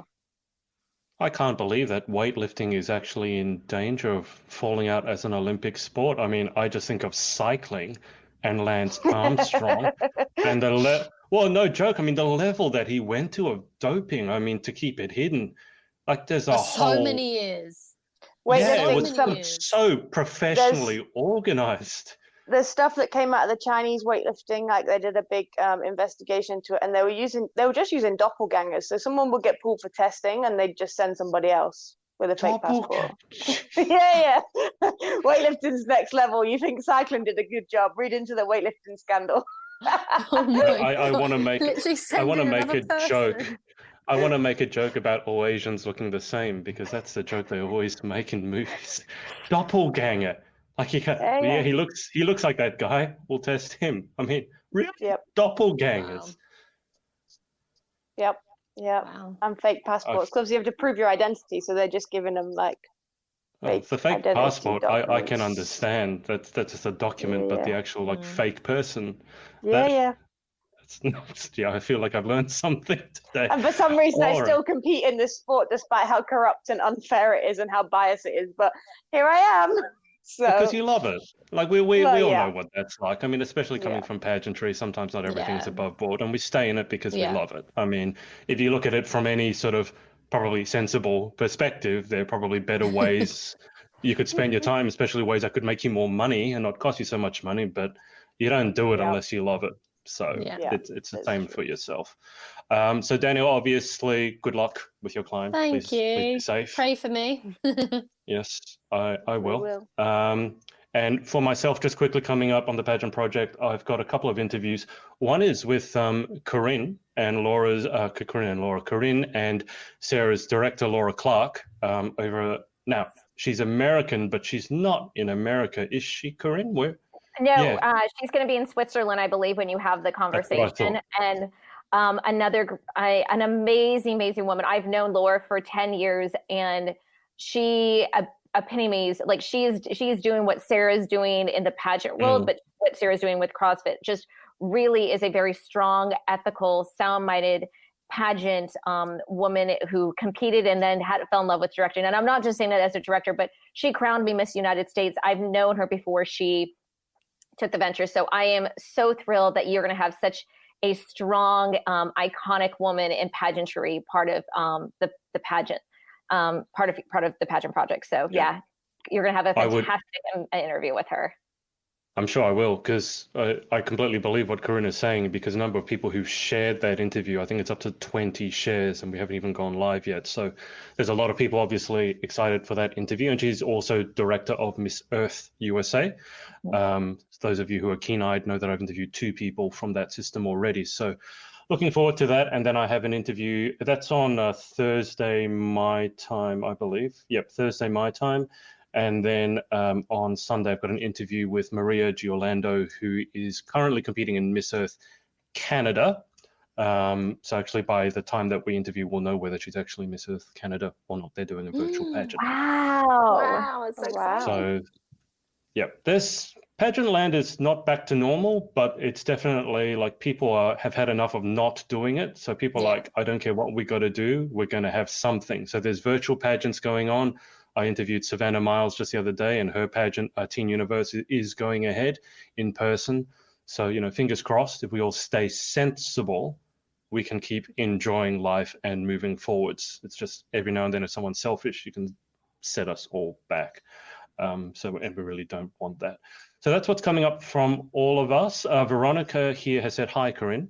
[SPEAKER 1] I can't believe that weightlifting is actually in danger of falling out as an Olympic sport. I mean, I just think of cycling and Lance Armstrong and no joke. I mean, the level that he went to of doping, I mean, to keep it hidden, like there's a whole...
[SPEAKER 3] So many years.
[SPEAKER 1] It was so professionally organized.
[SPEAKER 4] the stuff that came out of the Chinese weightlifting, like they did a big investigation into it, and they were just using doppelgangers. So someone would get pulled for testing, and they'd just send somebody else with a fake passport. Yeah. Weightlifting's next level. You think cycling did a good job? Read into the weightlifting scandal.
[SPEAKER 1] I want to make a joke.
[SPEAKER 3] Person.
[SPEAKER 1] I want to make a joke about all Asians looking the same, because that's the joke they always make in movies. Doppelganger. Like he looks like that guy. We'll test him. I mean, really?
[SPEAKER 4] Yep.
[SPEAKER 1] Doppelgangers.
[SPEAKER 4] Wow. Yep.
[SPEAKER 3] Wow.
[SPEAKER 4] And fake passports, because you have to prove your identity, so they're just giving them like fake
[SPEAKER 1] the fake
[SPEAKER 4] identity
[SPEAKER 1] passport, I
[SPEAKER 4] documents.
[SPEAKER 1] can understand. That's just a document, but the actual like fake person.
[SPEAKER 4] Yeah.
[SPEAKER 1] I feel like I've learned something today.
[SPEAKER 4] And for some reason, I
[SPEAKER 1] Lauren.
[SPEAKER 4] still compete in this sport, despite how corrupt and unfair it is and how biased it is. But here I am. So
[SPEAKER 1] Because you love it. Like we all
[SPEAKER 4] yeah.
[SPEAKER 1] know what that's like. I mean, especially coming from pageantry, sometimes not everything is above board, and we stay in it because we love it. I mean, if you look at it from any sort of probably sensible perspective, there are probably better ways you could spend your time, especially ways that could make you more money and not cost you so much money, but you don't do it unless you love it. So it's the same for yourself. So Danielle, obviously, good luck with your climb.
[SPEAKER 3] Thank
[SPEAKER 1] Please
[SPEAKER 3] you.
[SPEAKER 1] be safe.
[SPEAKER 3] Pray for me.
[SPEAKER 1] Yes, I will.
[SPEAKER 4] We
[SPEAKER 1] And for myself, just quickly coming up on the Pageant Project, I've got a couple of interviews. One is with Corinne and Laura's Corinne and Sarah's director, Laura Clark. Now, she's American, but she's not in America, is she, Corinne? Where?
[SPEAKER 2] No, she's going to be in Switzerland, I believe, when you have the conversation. And an amazing woman. I've known Laura for 10 years, and she epitomizes, like she's doing what Sarah's doing in the pageant world, but what Sarah's doing with CrossFit just really is a very strong, ethical, sound-minded pageant woman who competed and then fell in love with directing. And I'm not just saying that as a director, but she crowned me Miss United States. I've known her before she took the venture. So I am so thrilled that you're going to have such a strong, iconic woman in pageantry, part of the pageant, part of the Pageant Project. So you're going to have a fantastic interview with her.
[SPEAKER 1] I'm sure I will, because I completely believe what Corinne is saying, because a number of people who shared that interview, I think it's up to 20 shares, and we haven't even gone live yet. So there's a lot of people obviously excited for that interview, and she's also director of Miss Earth USA. Those of you who are keen-eyed know that I've interviewed 2 people from that system already. So looking forward to that. And then I have an interview that's on Thursday my time, I believe. Yep, Thursday my time. And then on Sunday, I've got an interview with Maria Giolando, who is currently competing in Miss Earth Canada. So actually, by the time that we interview, we'll know whether she's actually Miss Earth Canada or not. They're doing a virtual pageant.
[SPEAKER 2] Wow.
[SPEAKER 3] It's so exciting.
[SPEAKER 1] So, this pageant land is not back to normal, but it's definitely like people have had enough of not doing it. So people are like, I don't care what we got to do. We're going to have something. So there's virtual pageants going on. I interviewed Savannah Miles just the other day, and her pageant, Teen Universe, is going ahead in person. So, fingers crossed, if we all stay sensible, we can keep enjoying life and moving forwards. It's just every now and then if someone's selfish, you can set us all back. And we really don't want that. So that's what's coming up from all of us. Veronica here has said, hi, Corinne.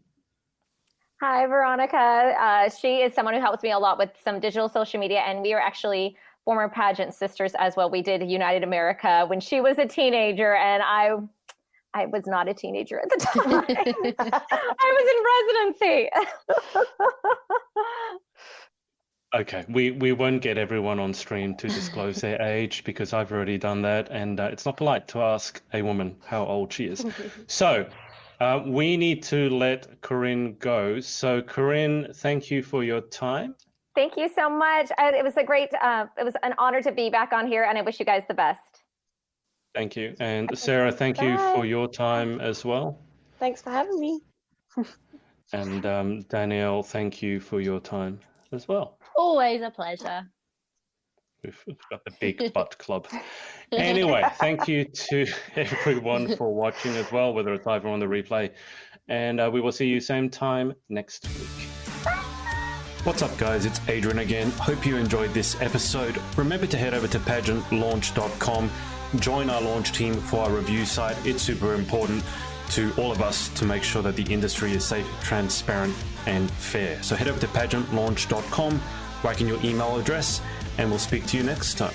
[SPEAKER 2] Hi, Veronica. She is someone who helps me a lot with some digital social media, and we are actually former pageant sisters as well. We did United America when she was a teenager, and I was not a teenager at the time. I was in residency.
[SPEAKER 1] Okay, we won't get everyone on stream to disclose their age, because I've already done that, and it's not polite to ask a woman how old she is. So we need to let Corinne go. So Corinne, thank you for your time.
[SPEAKER 2] Thank you so much. It was it was an honor to be back on here, and I wish you guys the best.
[SPEAKER 1] Thank you. And Sarah, thank you for your time as well.
[SPEAKER 4] Thanks for having me.
[SPEAKER 1] And Danielle, thank you for your time as well.
[SPEAKER 3] Always a pleasure.
[SPEAKER 1] We've got the big butt club. Anyway, thank you to everyone for watching as well, whether it's live or on the replay. And we will see you same time next week. What's up, guys? It's Adrian again. Hope you enjoyed this episode. Remember to head over to pageantlaunch.com
[SPEAKER 5] join our launch team for our review site. It's super important to all of us to make sure that the industry is safe, transparent, and fair. So head over to pageantlaunch.com, write in your email address, and we'll speak to you next time.